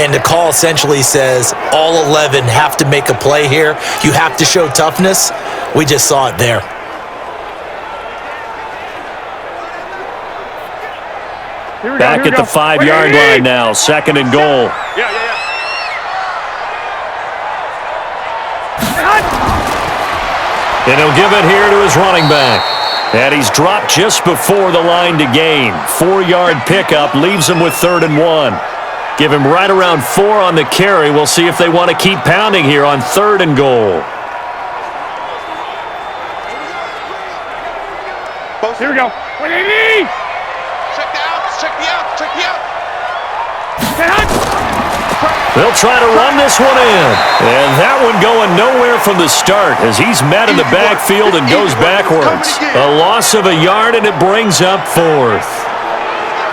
and the call essentially says all 11 have to make a play here. You have to show toughness. We just saw it there. Back at the 5-yard line now, 2nd and goal. And he'll give it here to his running back. And he's dropped just before the line to gain. 4-yard pickup leaves him with 3rd and 1. Give him right around 4 on the carry. We'll see if they want to keep pounding here on 3rd and goal. Here we go. What do you need? Check the outs, check the outs, check the outs. They'll try to run this one in. And that one going nowhere from the start as he's met in the backfield and goes backwards. A loss of a yard, and it brings up 4th.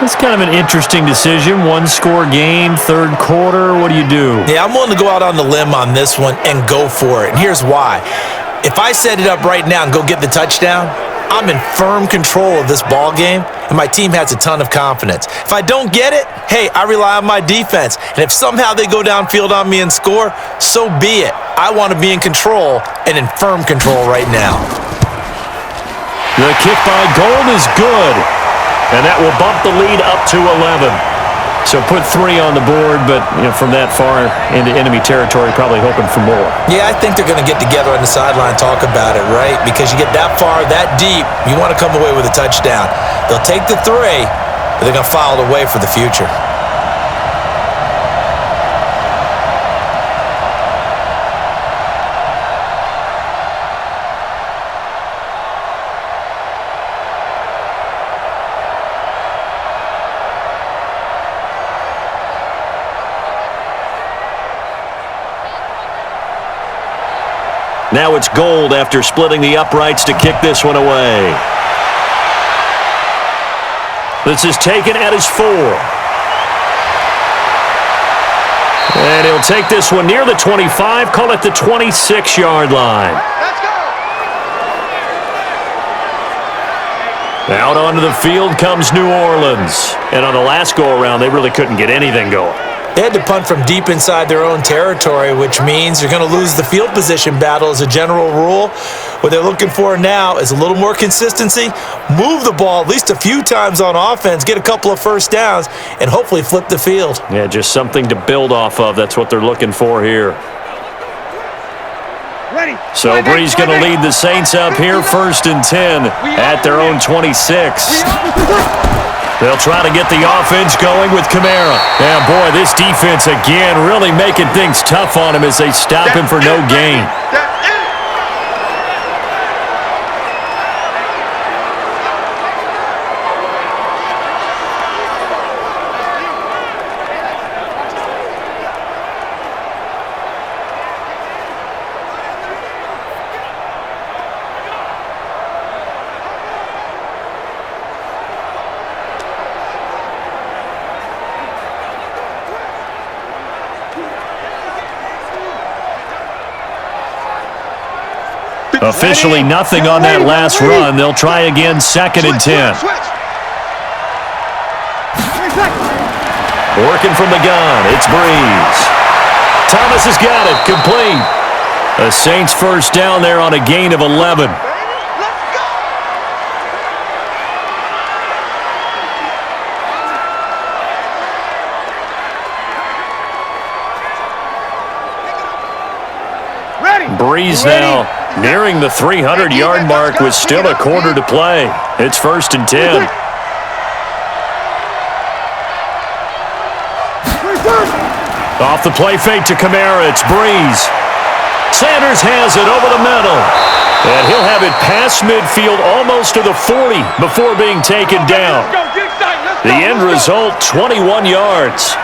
It's kind of an interesting decision. 1-score game, 3rd quarter. What do you do? Yeah, I'm willing to go out on the limb on this one and go for it. And here's why. If I set it up right now and go get the touchdown, I'm in firm control of this ball game, and my team has a ton of confidence. If I don't get it, hey, I rely on my defense. And if somehow they go downfield on me and score, so be it. I want to be in control and in firm control right now. The kick by Gold is good, and that will bump the lead up to 11. So put 3 on the board, but from that far into enemy territory, probably hoping for more. Yeah, I think they're going to get together on the sideline and talk about it, right? Because you get that far, that deep, you want to come away with a touchdown. They'll take the 3, but they're going to file it away for the future. Now it's Gold after splitting the uprights to kick this one away. This is taken at his 4. And he'll take this one near the 25, call it the 26-yard line. Let's go! Out onto the field comes New Orleans. And on the last go-around, they really couldn't get anything going. They had to punt from deep inside their own territory, which means you're going to lose the field position battle as a general rule. What they're looking for now is a little more consistency, move the ball at least a few times on offense, get a couple of first downs, and hopefully flip the field. Yeah, just something to build off of. That's what they're looking for here. Ready. So Bree's going to lead the Saints up here 1st and 10 at their own 26. They'll try to get the offense going with Kamara. Yeah, boy, this defense again really making things tough on him as they stop him for no gain. Officially nothing on that last run. They'll try again 2nd and 10. Working from the gun, it's Breeze. Thomas has got it, complete. The Saints first down there on a gain of 11. Breeze now nearing the 300-yard mark with still a quarter to play. It's 1st and 10. Off the play fake to Kamara, it's Breeze. Sanders has it over the middle. And he'll have it past midfield almost to the 40 before being taken down. The end result, 21 yards.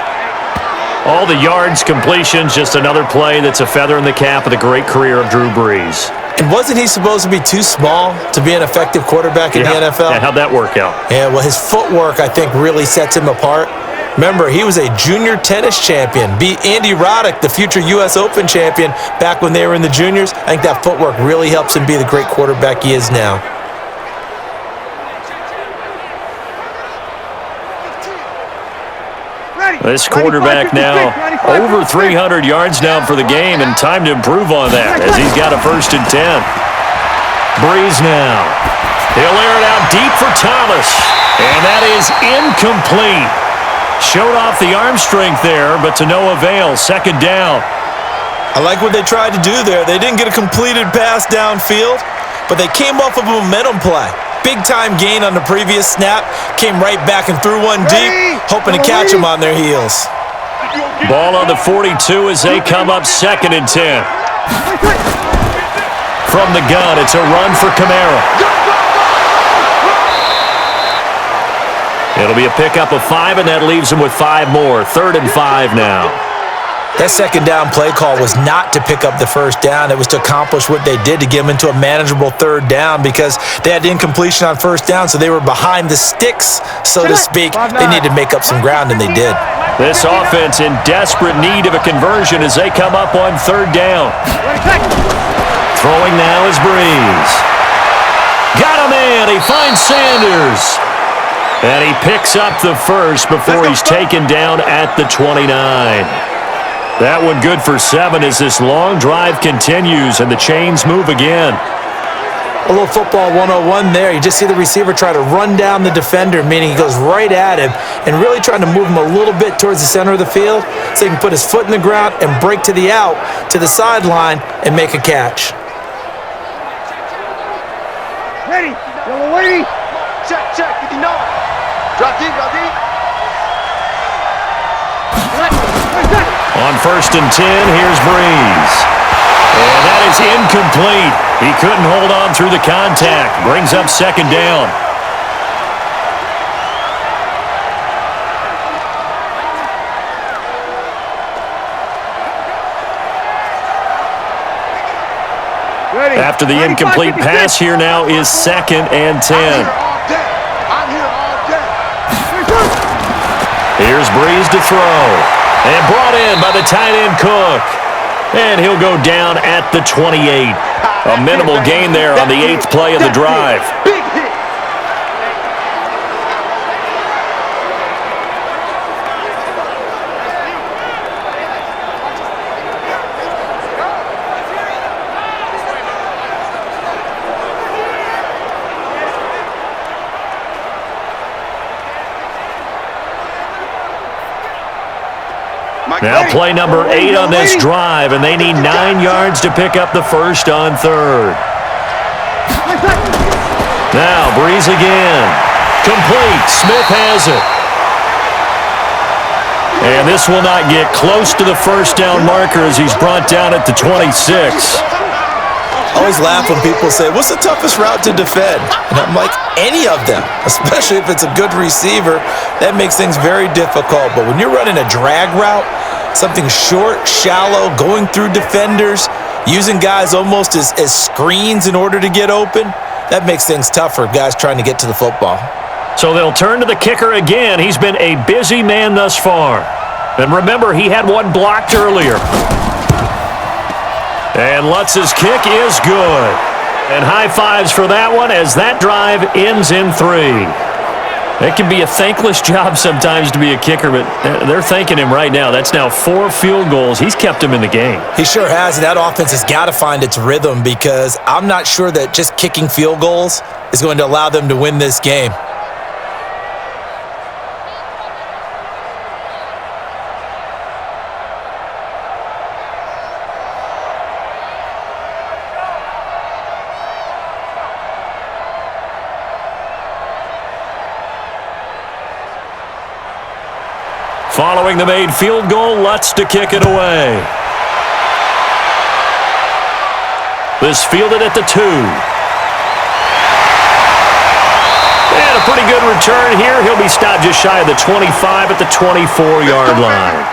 All the yards, completions, just another play that's a feather in the cap of the great career of Drew Brees. And wasn't he supposed to be too small to be an effective quarterback in the NFL? Yeah, how'd that work out? Yeah, well, his footwork, I think, really sets him apart. Remember, he was a junior tennis champion, beat Andy Roddick, the future U.S. Open champion, back when they were in the juniors. I think that footwork really helps him be the great quarterback he is now. This quarterback now over 300 yards now for the game, and time to improve on that as he's got a 1st and 10. Breeze now. He'll air it out deep for Thomas, and that is incomplete. Showed off the arm strength there, but to no avail. 2nd down. I like what they tried to do there. They didn't get a completed pass downfield. but they came off of a momentum play. Big-time gain on the previous snap, came right back and threw one deep, hoping to catch them on their heels. Ball on the 42 as they come up 2nd and 10. From the gun, it's a run for Kamara. It'll be a pickup of 5, and that leaves them with 5 more. 3rd and 5 now. That second down play call was not to pick up the first down. It was to accomplish what they did, to get them into a manageable 3rd down, because they had incompletion on first down, so they were behind the sticks, so to speak. They needed to make up some ground, and they did. This offense in desperate need of a conversion as they come up on 3rd down. Throwing now is Breeze. Got a man. He finds Sanders. And he picks up the first before he's taken down at the 29. That one good for 7 as this long drive continues and the chains move again. A little football 101 there. You just see the receiver try to run down the defender, meaning he goes right at him and really trying to move him a little bit towards the center of the field so he can put his foot in the ground and break to the out, to the sideline, and make a catch. Ready. Yellow lady. Check, 59. Drop deep, drop deep. On 1st and 10, here's Breeze. And that is incomplete. He couldn't hold on through the contact. Brings up 2nd down. Ready. After the incomplete pass, here now is 2nd and 10. I'm here all day. Here's Breeze to throw. And brought in by the tight end Cook. And he'll go down at the 28. A minimal gain there on the 8th play of the drive. Big hit. Now play number 8 on this drive, and they need 9 yards to pick up the first on 3rd. Now Breeze again. Complete. Smith has it. And this will not get close to the first down marker as he's brought down at the 26. I always laugh when people say, what's the toughest route to defend? And I'm like, any of them, especially if it's a good receiver. That makes things very difficult. But when you're running a drag route, something short, shallow, going through defenders, using guys almost as screens in order to get open, that makes things tough for guys trying to get to the football. So they'll turn to the kicker again. He's been a busy man thus far. And remember, he had one blocked earlier. And Lutz's kick is good. And high fives for that one as that drive ends in 3. It can be a thankless job sometimes to be a kicker, but they're thanking him right now. That's now 4 field goals. He's kept him in the game. He sure has, and that offense has got to find its rhythm, because I'm not sure that just kicking field goals is going to allow them to win this game. Following the made field goal, Lutz to kick it away. This fielded at the 2. And a pretty good return here. He'll be stopped just shy of the 25 at the 24-yard line.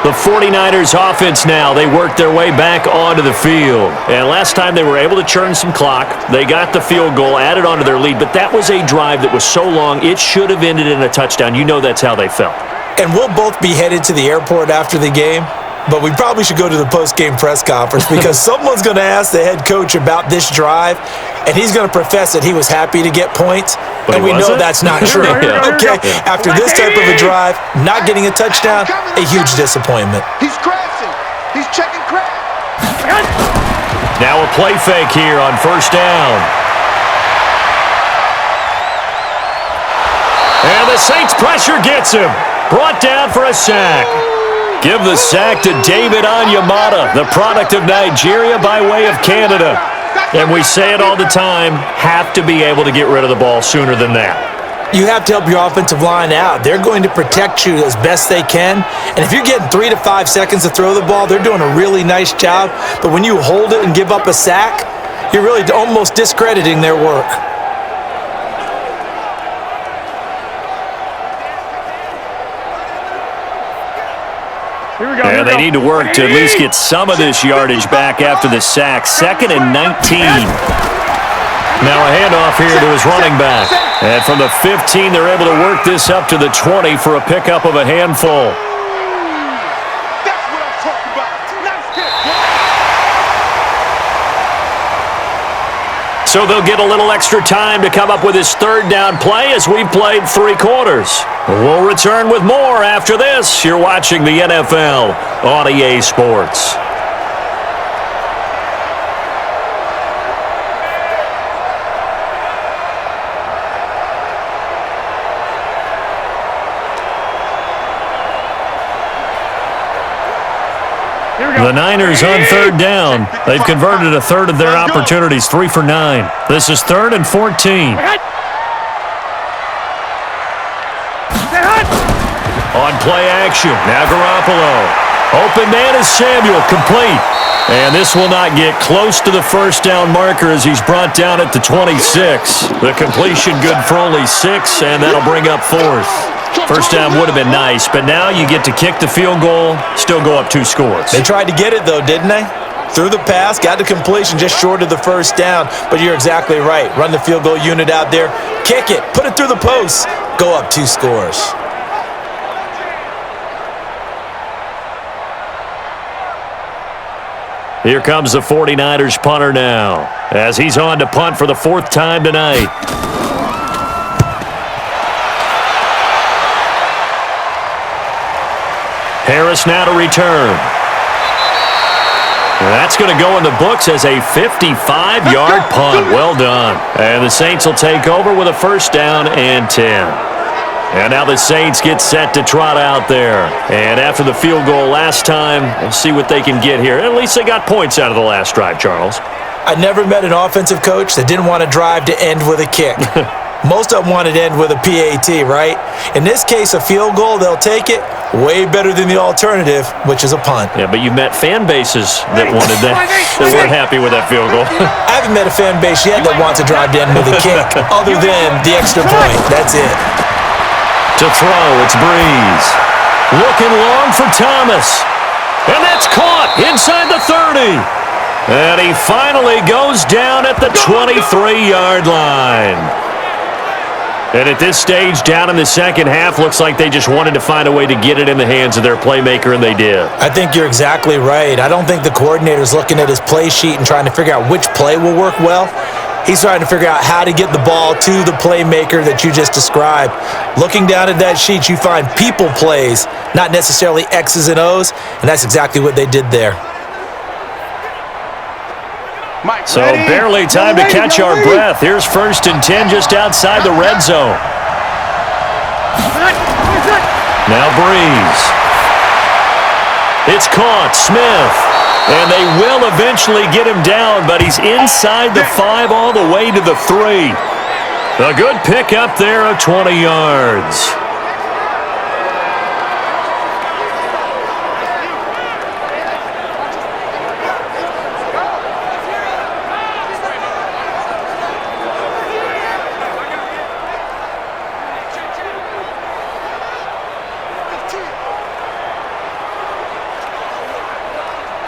The 49ers offense now, they worked their way back onto the field. And last time they were able to churn some clock. They got the field goal, added onto their lead. But that was a drive that was so long, it should have ended in a touchdown. You know that's how they felt. And we'll both be headed to the airport after the game. But we probably should go to the post-game press conference, because someone's going to ask the head coach about this drive, and he's going to profess that he was happy to get points, and we know that's not true. Okay, after this type of a drive, not getting a touchdown, a huge disappointment. He's crashing. He's checking crash. Now a play fake here on first down. And the Saints pressure gets him. Brought down for a sack. Give the sack to David Onyemata, the product of Nigeria by way of Canada. And we say it all the time, have to be able to get rid of the ball sooner than that. You have to help your offensive line out. They're going to protect you as best they can. And if you're getting 3 to 5 seconds to throw the ball, they're doing a really nice job. But when you hold it and give up a sack, you're really almost discrediting their work. And they need to work to at least get some of this yardage back after the sack. 2nd and 19. Now a handoff here to his running back. And from the 15, they're able to work this up to the 20 for a pickup of a handful. That's what I'm talking about. Nice kick. So they'll get a little extra time to come up with his 3rd down play as we've played 3 quarters. We'll return with more after this. You're watching the NFL on EA Sports. The Niners on 3rd down. They've converted a third of their opportunities, 3 for 9. This is 3rd and 14. On play action, now Garoppolo. Open man is Samuel, complete. And this will not get close to the 1st down marker as he's brought down at the 26. The completion good for only 6, and that'll bring up 4th. 1st down would have been nice, but now you get to kick the field goal, still go up 2 scores. They tried to get it, though, didn't they? Threw the pass, got the completion just short of the 1st down, but you're exactly right. Run the field goal unit out there, kick it, put it through the post, go up 2 scores. Here comes the 49ers punter now, as he's on to punt for the 4th time tonight. Harris now to return. That's going to go in the books as a 55-yard punt. Well done. And the Saints will take over with a 1st down and 10. And now the Saints get set to trot out there. And after the field goal last time, we'll see what they can get here. At least they got points out of the last drive, Charles. I never met an offensive coach that didn't want to drive to end with a kick. Most of them wanted to end with a PAT, right? In this case, a field goal, they'll take it. Way better than the alternative, which is a punt. Yeah, but you met fan bases that wanted that, that weren't happy with that field goal. I haven't met a fan base yet that wants to drive to end with a kick, other than the extra point. That's it. To throw, it's Breeze. Looking long for Thomas. And that's caught inside the 30. And he finally goes down at the 23-yard line. And at this stage, down in the 2nd half, looks like they just wanted to find a way to get it in the hands of their playmaker, and they did. I think you're exactly right. I don't think the coordinator's looking at his play sheet and trying to figure out which play will work well. He's trying to figure out how to get the ball to the playmaker that you just described. Looking down at that sheet, you find people plays, not necessarily X's and O's, and that's exactly what they did there. So barely time to catch our breath. Here's 1st and 10 just outside the red zone. Now Breeze. It's caught. Smith. And they will eventually get him down, but he's inside the 5 all the way to the 3. A good pick up there of 20 yards.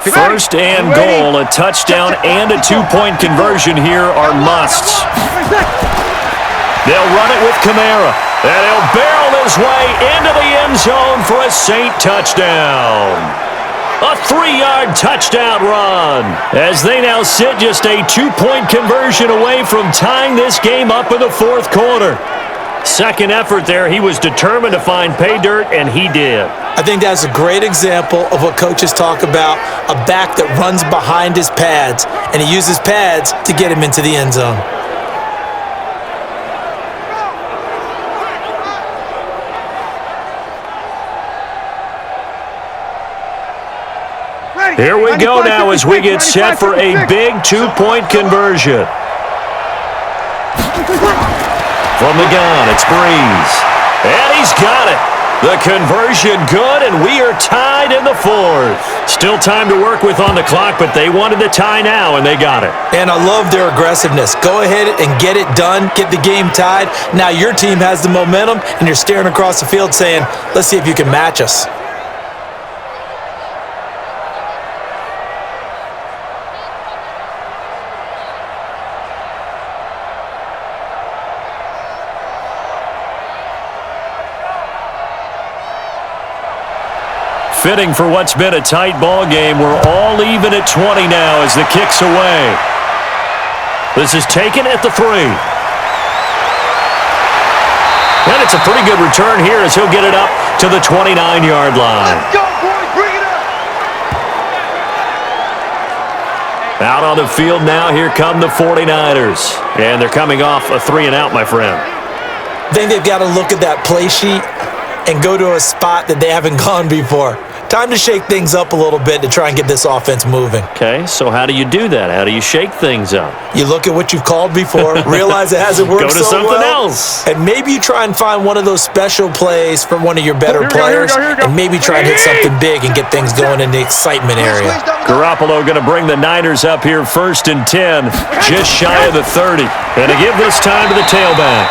First and goal, a touchdown and a 2-point conversion here are musts. They'll run it with Kamara, and he'll barrel his way into the end zone for a Saint touchdown. A 3-yard touchdown run, as they now sit just a 2-point conversion away from tying this game up in the 4th quarter. Second effort there, he was determined to find pay dirt, and he did. I think that's a great example of what coaches talk about, a back that runs behind his pads, and he uses pads to get him into the end zone. Here we go now as we get set for a big two-point conversion. From the gun, it's Breeze. And he's got it. The conversion good, and we are tied in the fourth. Still time to work with on the clock, but they wanted the tie now, and they got it. And I love their aggressiveness. Go ahead and get it done. Get the game tied. Now your team has the momentum, and you're staring across the field saying, let's see if you can match us. Fitting for what's been a tight ball game. We're all even at 20 now as the kick's away. This is taken at the 3. And it's a pretty good return here as he'll get it up to the 29-yard line. Let's go, boys. Bring it up. Out on the field now, here come the 49ers. And they're coming off a 3-and-out, my friend. I think they've got to look at that play sheet and go to a spot that they haven't gone before. Time to shake things up a little bit to try and get this offense moving. Okay, so how do you do that? How do you shake things up? You look at what you've called before, realize it hasn't worked so well. Go to something else. And maybe you try and find one of those special plays for one of your better players, and maybe try and hit something big and get things going in the excitement area. Garoppolo going to bring the Niners up here 1st and 10, just shy of the 30. And to give this time to the tailback.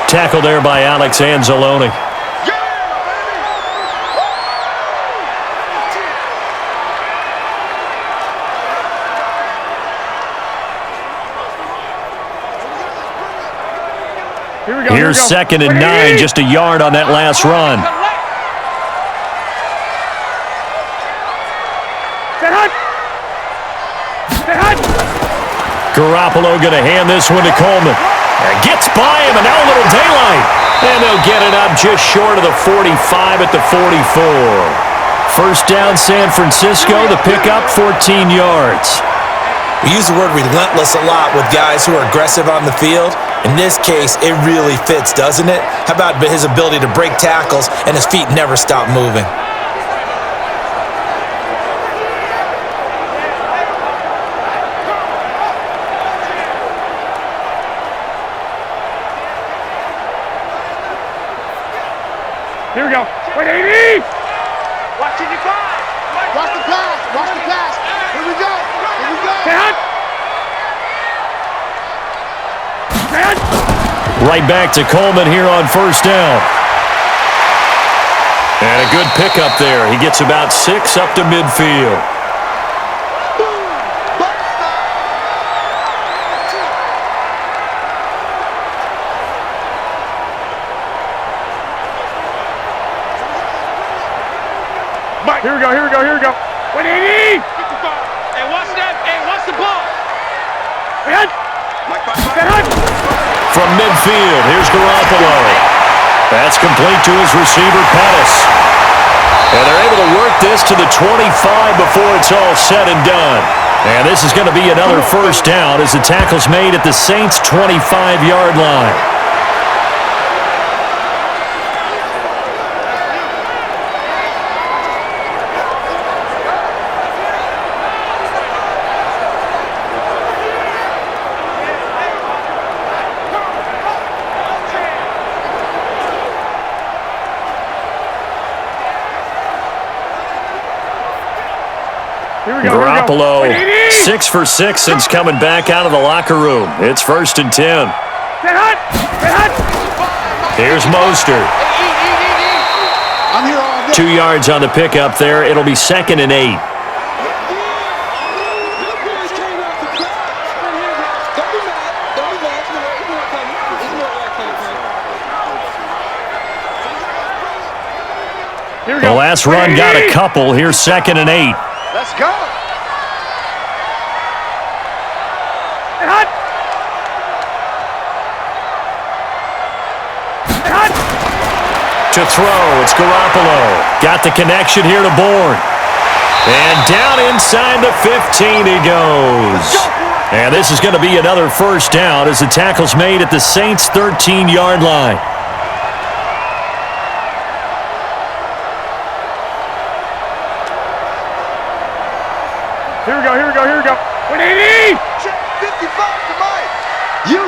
Tackle there by Alex Anzalone. Here's 2nd and 9, just a yard on that last run. Garoppolo going to hand this one to Coleman. Gets by him, and now a little daylight. And they'll get it up just short of the 45 at the 44. First down, San Francisco. The pickup, 14 yards. We use the word relentless a lot with guys who are aggressive on the field. In this case, it really fits, doesn't it? How about his ability to break tackles and his feet never stop moving? Here we go. Wait, 80! Watch it, watch the pass. Watch the pass. Here we go. Here we go. Right back to Coleman here on 1st down. And a good pickup there. He gets about 6 up to midfield. Here we go, here we go, here we go. 180! Hey, watch that. Hey, watch the ball. From midfield, here's Garoppolo. That's complete to his receiver, Pettis. And they're able to work this to the 25 before it's all said and done. And this is going to be another 1st down as the tackle's made at the Saints' 25-yard line. Garoppolo, 6 for 6 since coming back out of the locker room. It's 1st and 10. Here's Mostert. 2 yards on the pickup there. It'll be 2nd and 8. The last run got a couple. Here's 2nd and 8. Let's go. To throw, it's Garoppolo. Got the connection here to Bourne. And down inside the 15 he goes. And this is going to be another 1st down as the tackle's made at the Saints' 13-yard line. 55 to Mike. You.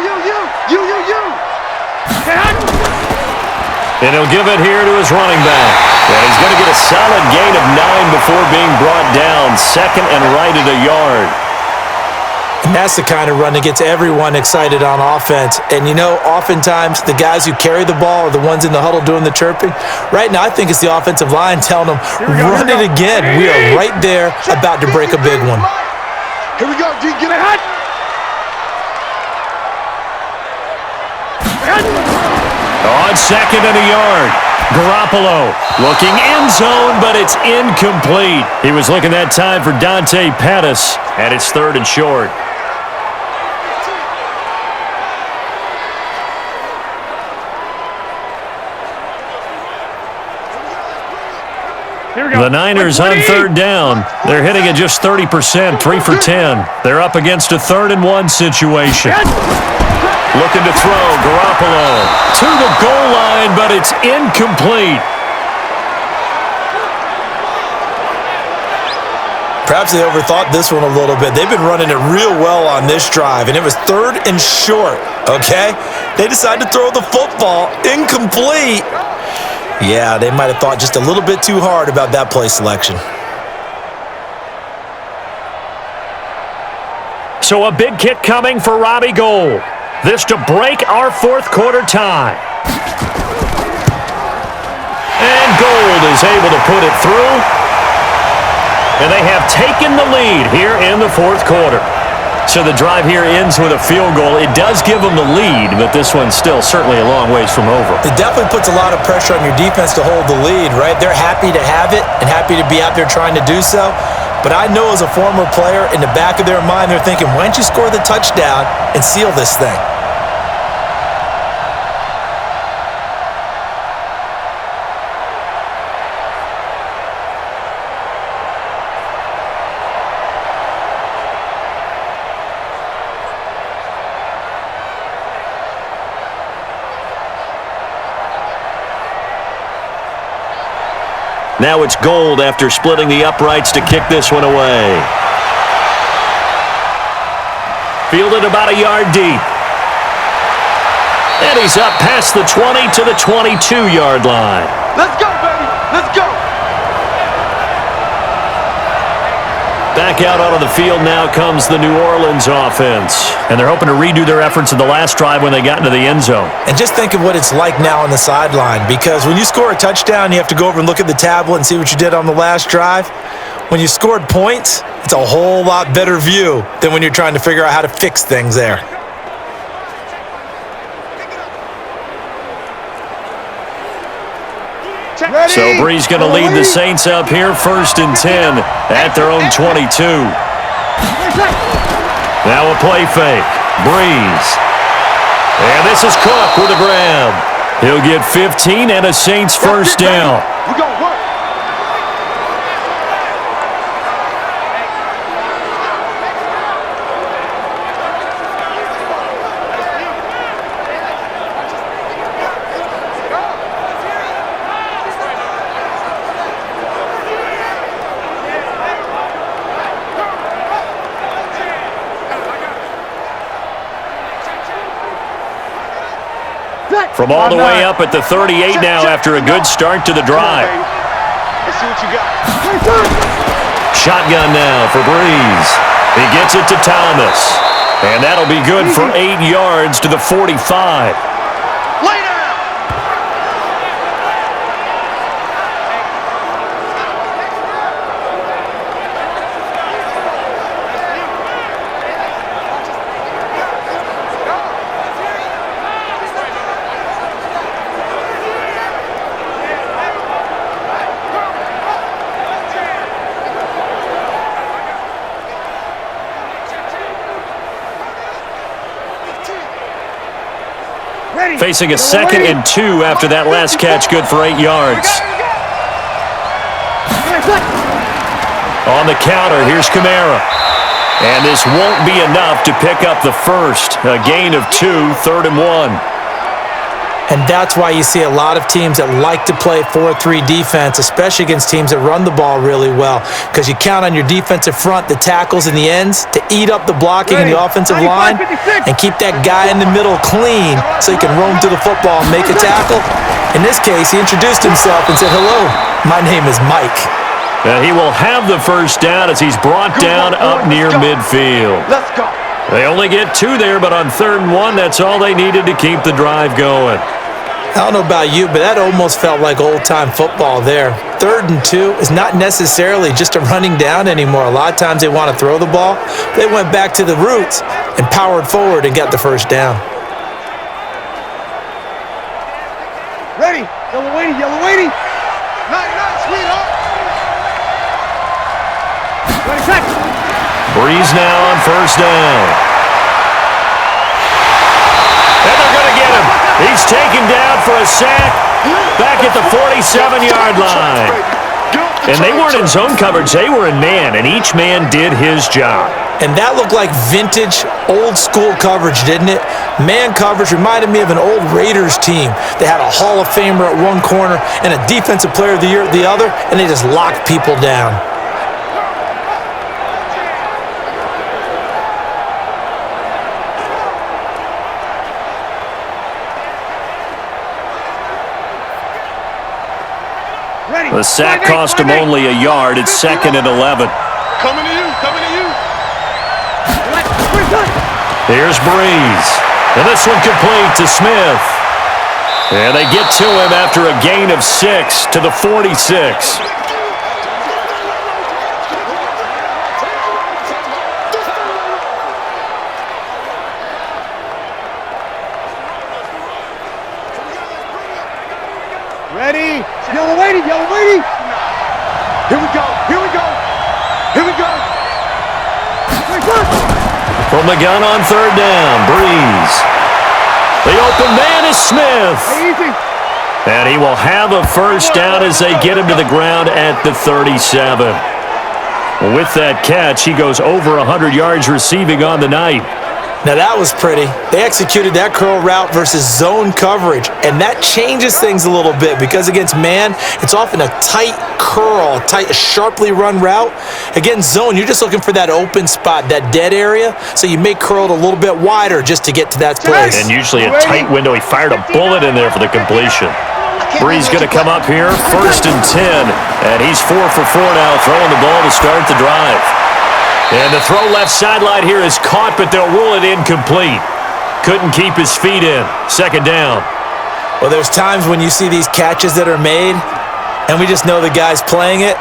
And he'll give it here to his running back. And he's going to get a solid gain of 9 before being brought down. Second and right at a yard. And that's the kind of run that gets everyone excited on offense. And, you know, oftentimes the guys who carry the ball are the ones in the huddle doing the chirping. Right now, I think it's the offensive line telling them, run it again. We are right there about to break a big one. Here we go, G. Get it hot. On second and a yard. Garoppolo looking end zone, but it's incomplete. He was looking that time for Dante Pettis, and it's third and short. The Niners on third down. They're hitting at just 30%, 3 for 10. They're up against a 3rd and 1 situation. Looking to throw, Garoppolo to the goal line, but it's incomplete. Perhaps they overthought this one a little bit. They've been running it real well on this drive, and it was 3rd and short, okay? They decided to throw the football incomplete. Yeah, they might have thought just a little bit too hard about that play selection. So a big kick coming for Robbie Gould. This to break our fourth quarter tie. And Gould is able to put it through. And they have taken the lead here in the fourth quarter. So the drive here ends with a field goal. It does give them the lead, but this one's still certainly a long ways from over. It definitely puts a lot of pressure on your defense to hold the lead, right? They're happy to have it and happy to be out there trying to do so. But I know as a former player, in the back of their mind, they're thinking, why don't you score the touchdown and seal this thing? Now it's Gould after splitting the uprights to kick this one away. Fielded about a yard deep. And he's up past the 20 to the 22-yard line. Let's go, baby. Let's go. Back out onto the field now comes the New Orleans offense. And they're hoping to redo their efforts in the last drive when they got into the end zone. And just think of what it's like now on the sideline, because when you score a touchdown, you have to go over and look at the tablet and see what you did on the last drive. When you scored points, it's a whole lot better view than when you're trying to figure out how to fix things there. Ready. So Bree's going to lead the Saints up here, 1st and 10 at their own 22. Now a play fake. Breeze. And this is Cook with a grab. He'll get 15 and a Saints first down. We're going to work. From all the way up at the 38 now after a good start to the drive. Let's see what you got. Shotgun now for Breeze. He gets it to Thomas. And that'll be good for 8 yards to the 45. Lay down. Facing a 2nd and 2 after that last catch, good for 8 yards. On the counter, here's Kamara. And this won't be enough to pick up the first. A gain of 2, 3rd and 1. And that's why you see a lot of teams that like to play 4-3 defense, especially against teams that run the ball really well, because you count on your defensive front, the tackles and the ends, to eat up the blocking in the offensive line and keep that guy in the middle clean so he can roam through the football and make a tackle. In this case, he introduced himself and said, "Hello, my name is Mike." He will have the first down as he's brought down up near midfield. Let's go. They only get 2 there, but on 3rd and 1, that's all they needed to keep the drive going. I don't know about you, but that almost felt like old-time football there. 3rd and 2 is not necessarily just a running down anymore. A lot of times they want to throw the ball. They went back to the roots and powered forward and got the first down. Ready. Yellow waiting, yellow waiting. Night, sweetheart. Ready, set. Breeze now on 1st down. And they're going to get him. He's taken down for a sack back at the 47-yard line. And they weren't in zone coverage. They were in man, and each man did his job. And that looked like vintage, old-school coverage, didn't it? Man coverage reminded me of an old Raiders team. They had a Hall of Famer at one corner and a Defensive Player of the Year at the other, and they just locked people down. The sack cost him only a yard. It's 2nd and 11. Coming to you, coming to you. Here's Breeze. And this one complete to Smith. And they get to him after a gain of 6 to the 46. Ready. Yellow waiting, yellow waiting. Here we go, here we go. Here we go. From the gun on 3rd down, Breeze. The open man is Smith. Easy. And he will have a first down as they get him to the ground at the 37. With that catch, he goes over 100 yards receiving on the night. Now that was pretty. They executed that curl route versus zone coverage, and that changes things a little bit because against man, it's often a tight curl, tight, sharply run route. Against zone, you're just looking for that open spot, that dead area, so you may curl it a little bit wider just to get to that place. And usually a tight window. He fired a bullet in there for the completion. Breeze going to come up here, 1st and 10, and he's 4 for 4 now, throwing the ball to start the drive. And the throw left sideline here is caught, but they'll rule it incomplete. Couldn't keep his feet in. 2nd down. Well, there's times when you see these catches that are made, and we just know the guys playing it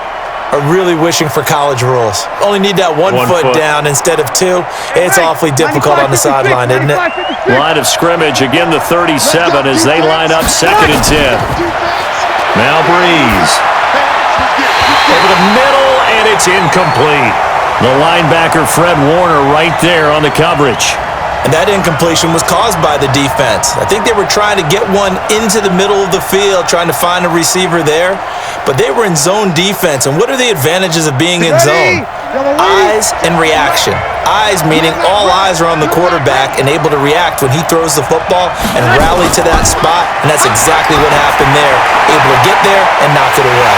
are really wishing for college rules. Only need that one foot down instead of 2. It's awfully difficult on the sideline, isn't it? Line of scrimmage, again the 37 as they line up 2nd and 10. Now Breeze. Over the middle, and it's incomplete. The linebacker, Fred Warner, right there on the coverage. And that incompletion was caused by the defense. I think they were trying to get one into the middle of the field, trying to find a receiver there. But they were in zone defense. And what are the advantages of being in zone? Eyes and reaction. Eyes meaning all eyes are on the quarterback and able to react when he throws the football and rally to that spot. And that's exactly what happened there. Able to get there and knock it away.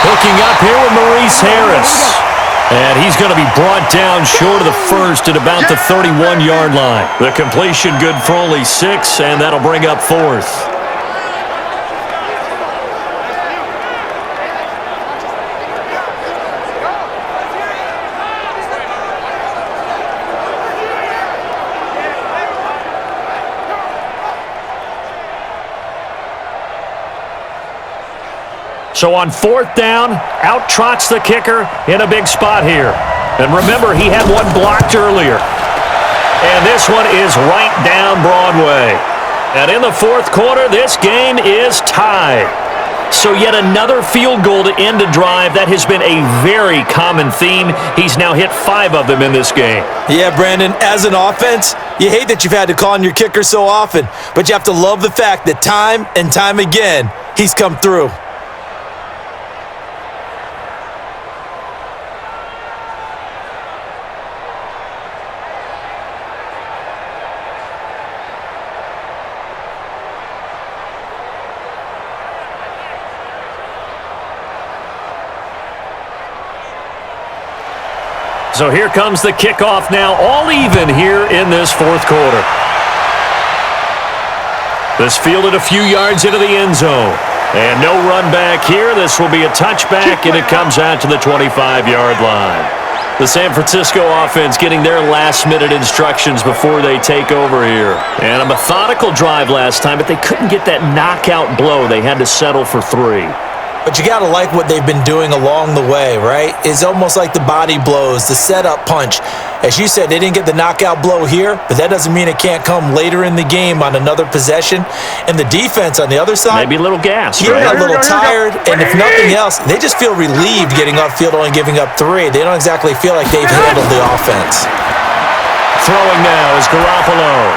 Hooking up here with Maurice Harris. And he's going to be brought down short of the first at about the 31-yard line. The completion good for only 6, and that'll bring up 4th. So on 4th down, out trots the kicker in a big spot here. And remember, he had one blocked earlier. And this one is right down Broadway. And in the 4th quarter, this game is tied. So yet another field goal to end a drive. That has been a very common theme. He's now hit 5 of them in this game. Yeah, Brandon, as an offense, you hate that you've had to call on your kicker so often, but you have to love the fact that time and time again, he's come through. So here comes the kickoff now, all even here in this fourth quarter. This fielded a few yards into the end zone. And no run back here. This will be a touchback, and it comes out to the 25-yard line. The San Francisco offense getting their last-minute instructions before they take over here. And a methodical drive last time, but they couldn't get that knockout blow. They had to settle for 3. But you got to like what they've been doing along the way, right? It's almost like the body blows, the setup punch. As you said, they didn't get the knockout blow here, but that doesn't mean it can't come later in the game on another possession. And the defense on the other side, maybe a little gas, right? right? A little tired, and if nothing else, they just feel relieved getting off field, only giving up 3. They don't exactly feel like they've handled the offense. Throwing now is Garoppolo.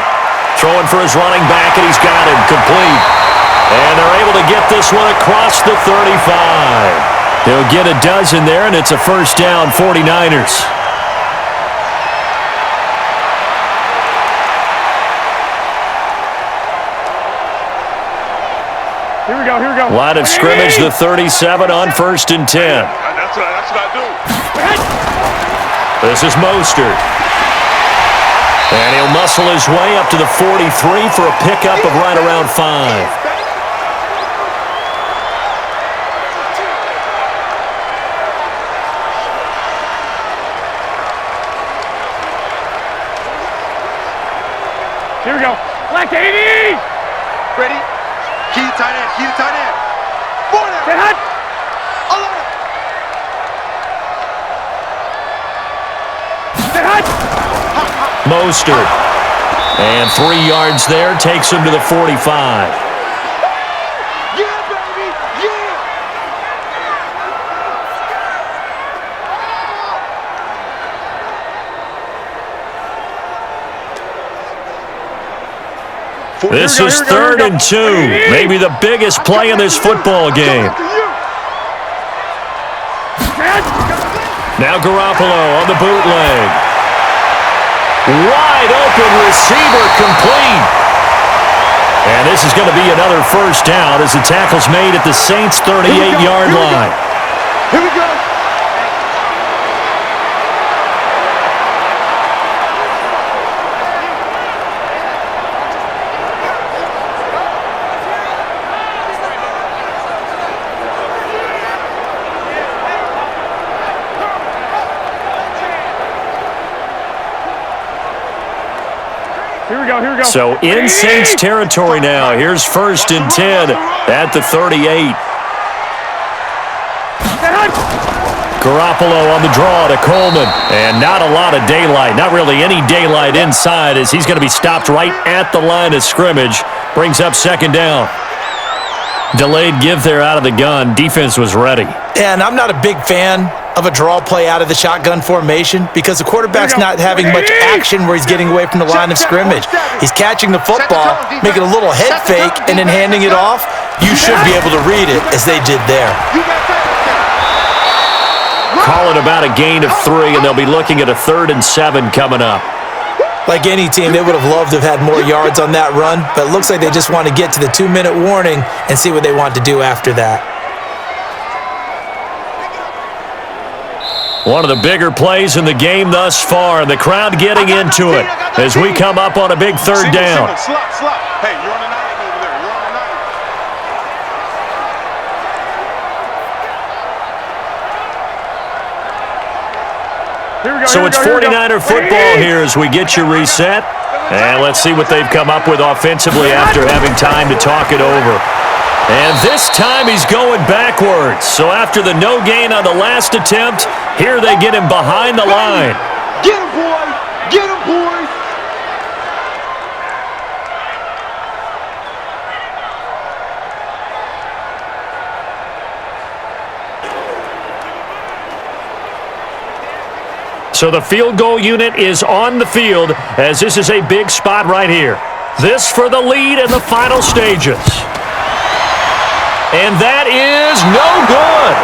Throwing for his running back, and he's got him complete. And they're able to get this one across the 35. They'll get a dozen there, and it's a first down, 49ers. Here we go. Line of scrimmage, the 37 on 1st and 10. That's what I do. This is Mostert. And he'll muscle his way up to the 43 for a pickup of right around 5. Here we go. Black 80! Ready? Key tight end. More than. Get hot! Get hot! Mostert. And 3 yards there takes him to the 45. Yeah, baby! Yeah! This is 3rd and 2. Maybe the biggest play in this football game. Now Garoppolo on the bootleg. Wide open receiver complete. And this is going to be another first down as the tackle's made at the Saints' 38-yard line. Here we go. Here we go. So in Saints territory now. Here's 1st and 10 at the 38. Garoppolo on the draw to Coleman. And not a lot of daylight. Not really any daylight inside as he's going to be stopped right at the line of scrimmage. Brings up 2nd down. Delayed give there out of the gun. Defense was ready. And I'm not a big fan of a draw play out of the shotgun formation because the quarterback's not having much action where he's getting away from the line of scrimmage. He's catching the football, making a little head fake, and then handing it off. You should be able to read it as they did there. Call it about a gain of 3, and they'll be looking at a 3rd and 7 coming up. Like any team, they would have loved to have had more yards on that run, but it looks like they just want to get to the 2-minute warning and see what they want to do after that. One of the bigger plays in the game thus far, and the crowd getting into it as we come up on a big 3rd down. Slot. Hey, you're on the 9 over there. You're on the 9. So it's 49er football here as we get you reset. And let's see what they've come up with offensively after having time to talk it over. And this time he's going backwards. So after the no gain on the last attempt, here they get him behind the line. Get him, boy! Get him, boy! So the field goal unit is on the field as this is a big spot right here. This for the lead in the final stages. And that is no good.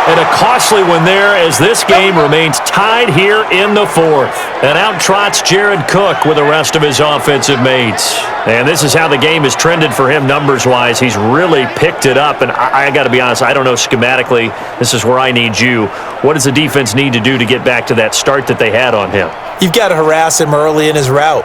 And a costly one there as this game remains tied here in the fourth. And out trots Jared Cook with the rest of his offensive mates. And this is how the game has trended for him numbers-wise. He's really picked it up. And I got to be honest, I don't know schematically. This is where I need you. What does the defense need to do to get back to that start that they had on him? You've got to harass him early in his route.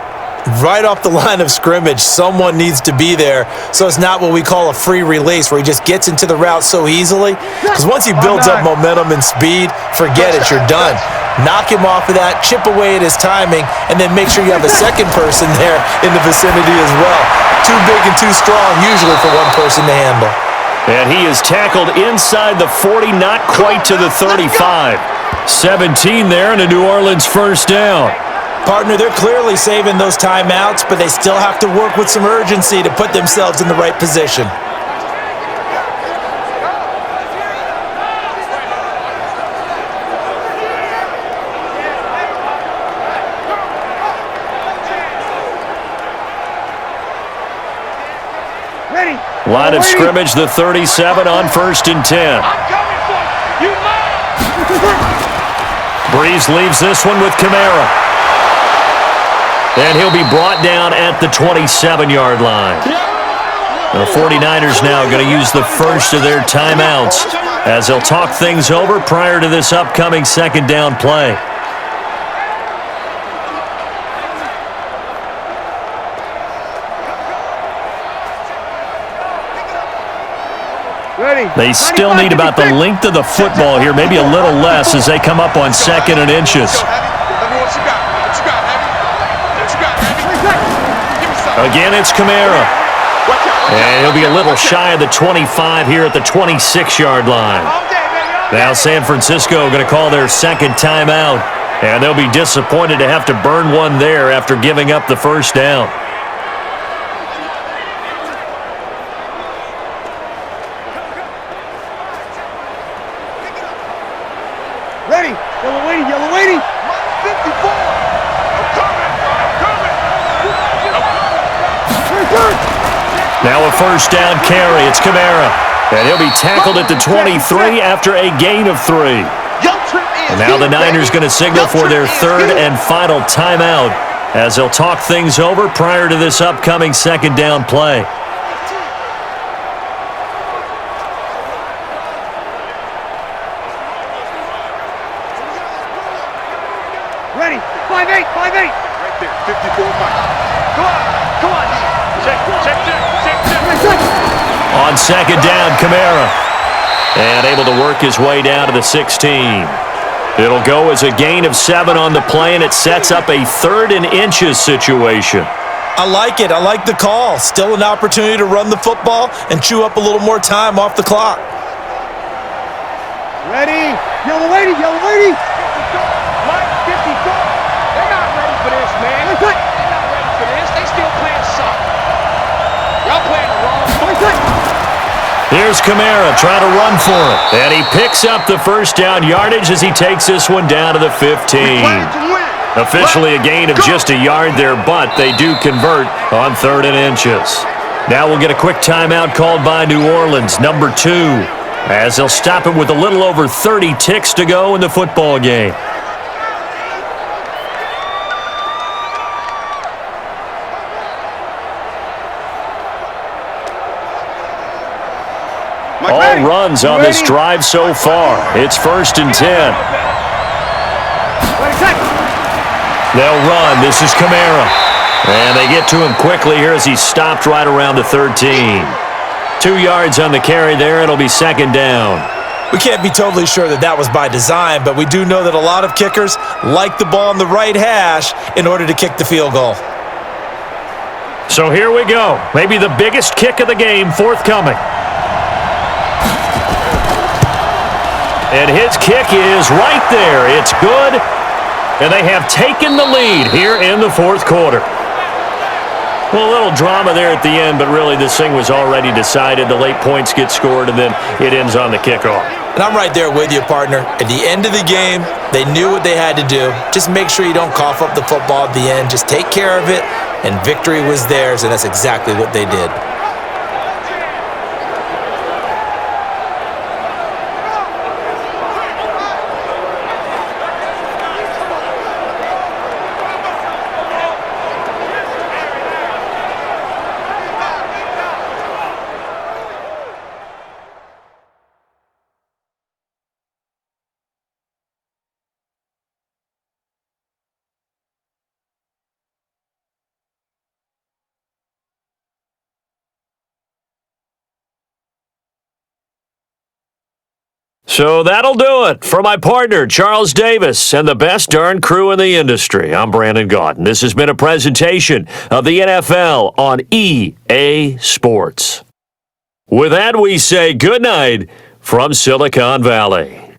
Right off the line of scrimmage, someone needs to be there, so it's not what we call a free release where he just gets into the route so easily. Because once he builds up momentum and speed, forget it, you're done. Knock him off of that, chip away at his timing, and then make sure you have a second person there in the vicinity as well. Too big and too strong usually for one person to handle. And he is tackled inside the 40, not quite to the 35. 17 there and a New Orleans first down. Partner, they're clearly saving those timeouts, but they still have to work with some urgency to put themselves in the right position. Ready. Line of scrimmage, the 37 on 1st and 10. I'm coming for you. Breeze leaves this one with Kamara. And he'll be brought down at the 27-yard line. The 49ers now going to use the first of their timeouts as they'll talk things over prior to this upcoming second down play. Ready. They still need about the length of the football here, maybe a little less as they come up on 2nd and inches. Again, it's Kamara. And he'll be a little shy of the 25 here at the 26-yard line. Now San Francisco going to call their second timeout. And they'll be disappointed to have to burn one there after giving up the first down. Ready. Yellow waiting. Yellow waiting. 54. Now a first down carry. It's Kamara. And he'll be tackled at the 23 after a gain of 3. And now the Niners going to signal for their third and final timeout as they'll talk things over prior to this upcoming second down play. Ready. 5-8. 5-8. Right there. 54 Mike. Come on. Check. On second down, Kamara. And able to work his way down to the 16. It'll go as a gain of 7 on the play, and it sets up a 3rd and inches situation. I like it. I like the call. Still an opportunity to run the football and chew up a little more time off the clock. Ready. Yellow waiting. Yellow waiting. Mike, 54. They're not ready for this, man. They're not ready for this. They still playing soccer. Y'all playing the wrong football. Here's Kamara trying to run for it. And he picks up the first down yardage as he takes this one down to the 15. Officially a gain of just a yard there, but they do convert on 3rd and inches. Now we'll get a quick timeout called by New Orleans, number 2, as they'll stop it with a little over 30 ticks to go in the football game. All runs on this drive so far. It's 1st and 10. They'll run. This is Kamara. And they get to him quickly here as he's stopped right around the 13. 2 yards on the carry there. It'll be second down. We can't be totally sure that was by design, but we do know that a lot of kickers like the ball on the right hash in order to kick the field goal. So here we go. Maybe the biggest kick of the game forthcoming. And his kick is right there. It's good. And they have taken the lead here in the 4th quarter. Well, a little drama there at the end, but really this thing was already decided. The late points get scored, and then it ends on the kickoff. And I'm right there with you, partner. At the end of the game, they knew what they had to do. Just make sure you don't cough up the football at the end. Just take care of it, and victory was theirs, and that's exactly what they did. So that'll do it. For my partner, Charles Davis, and the best darn crew in the industry, I'm Brandon Gaudin. This has been a presentation of the NFL on EA Sports. With that, we say good night from Silicon Valley.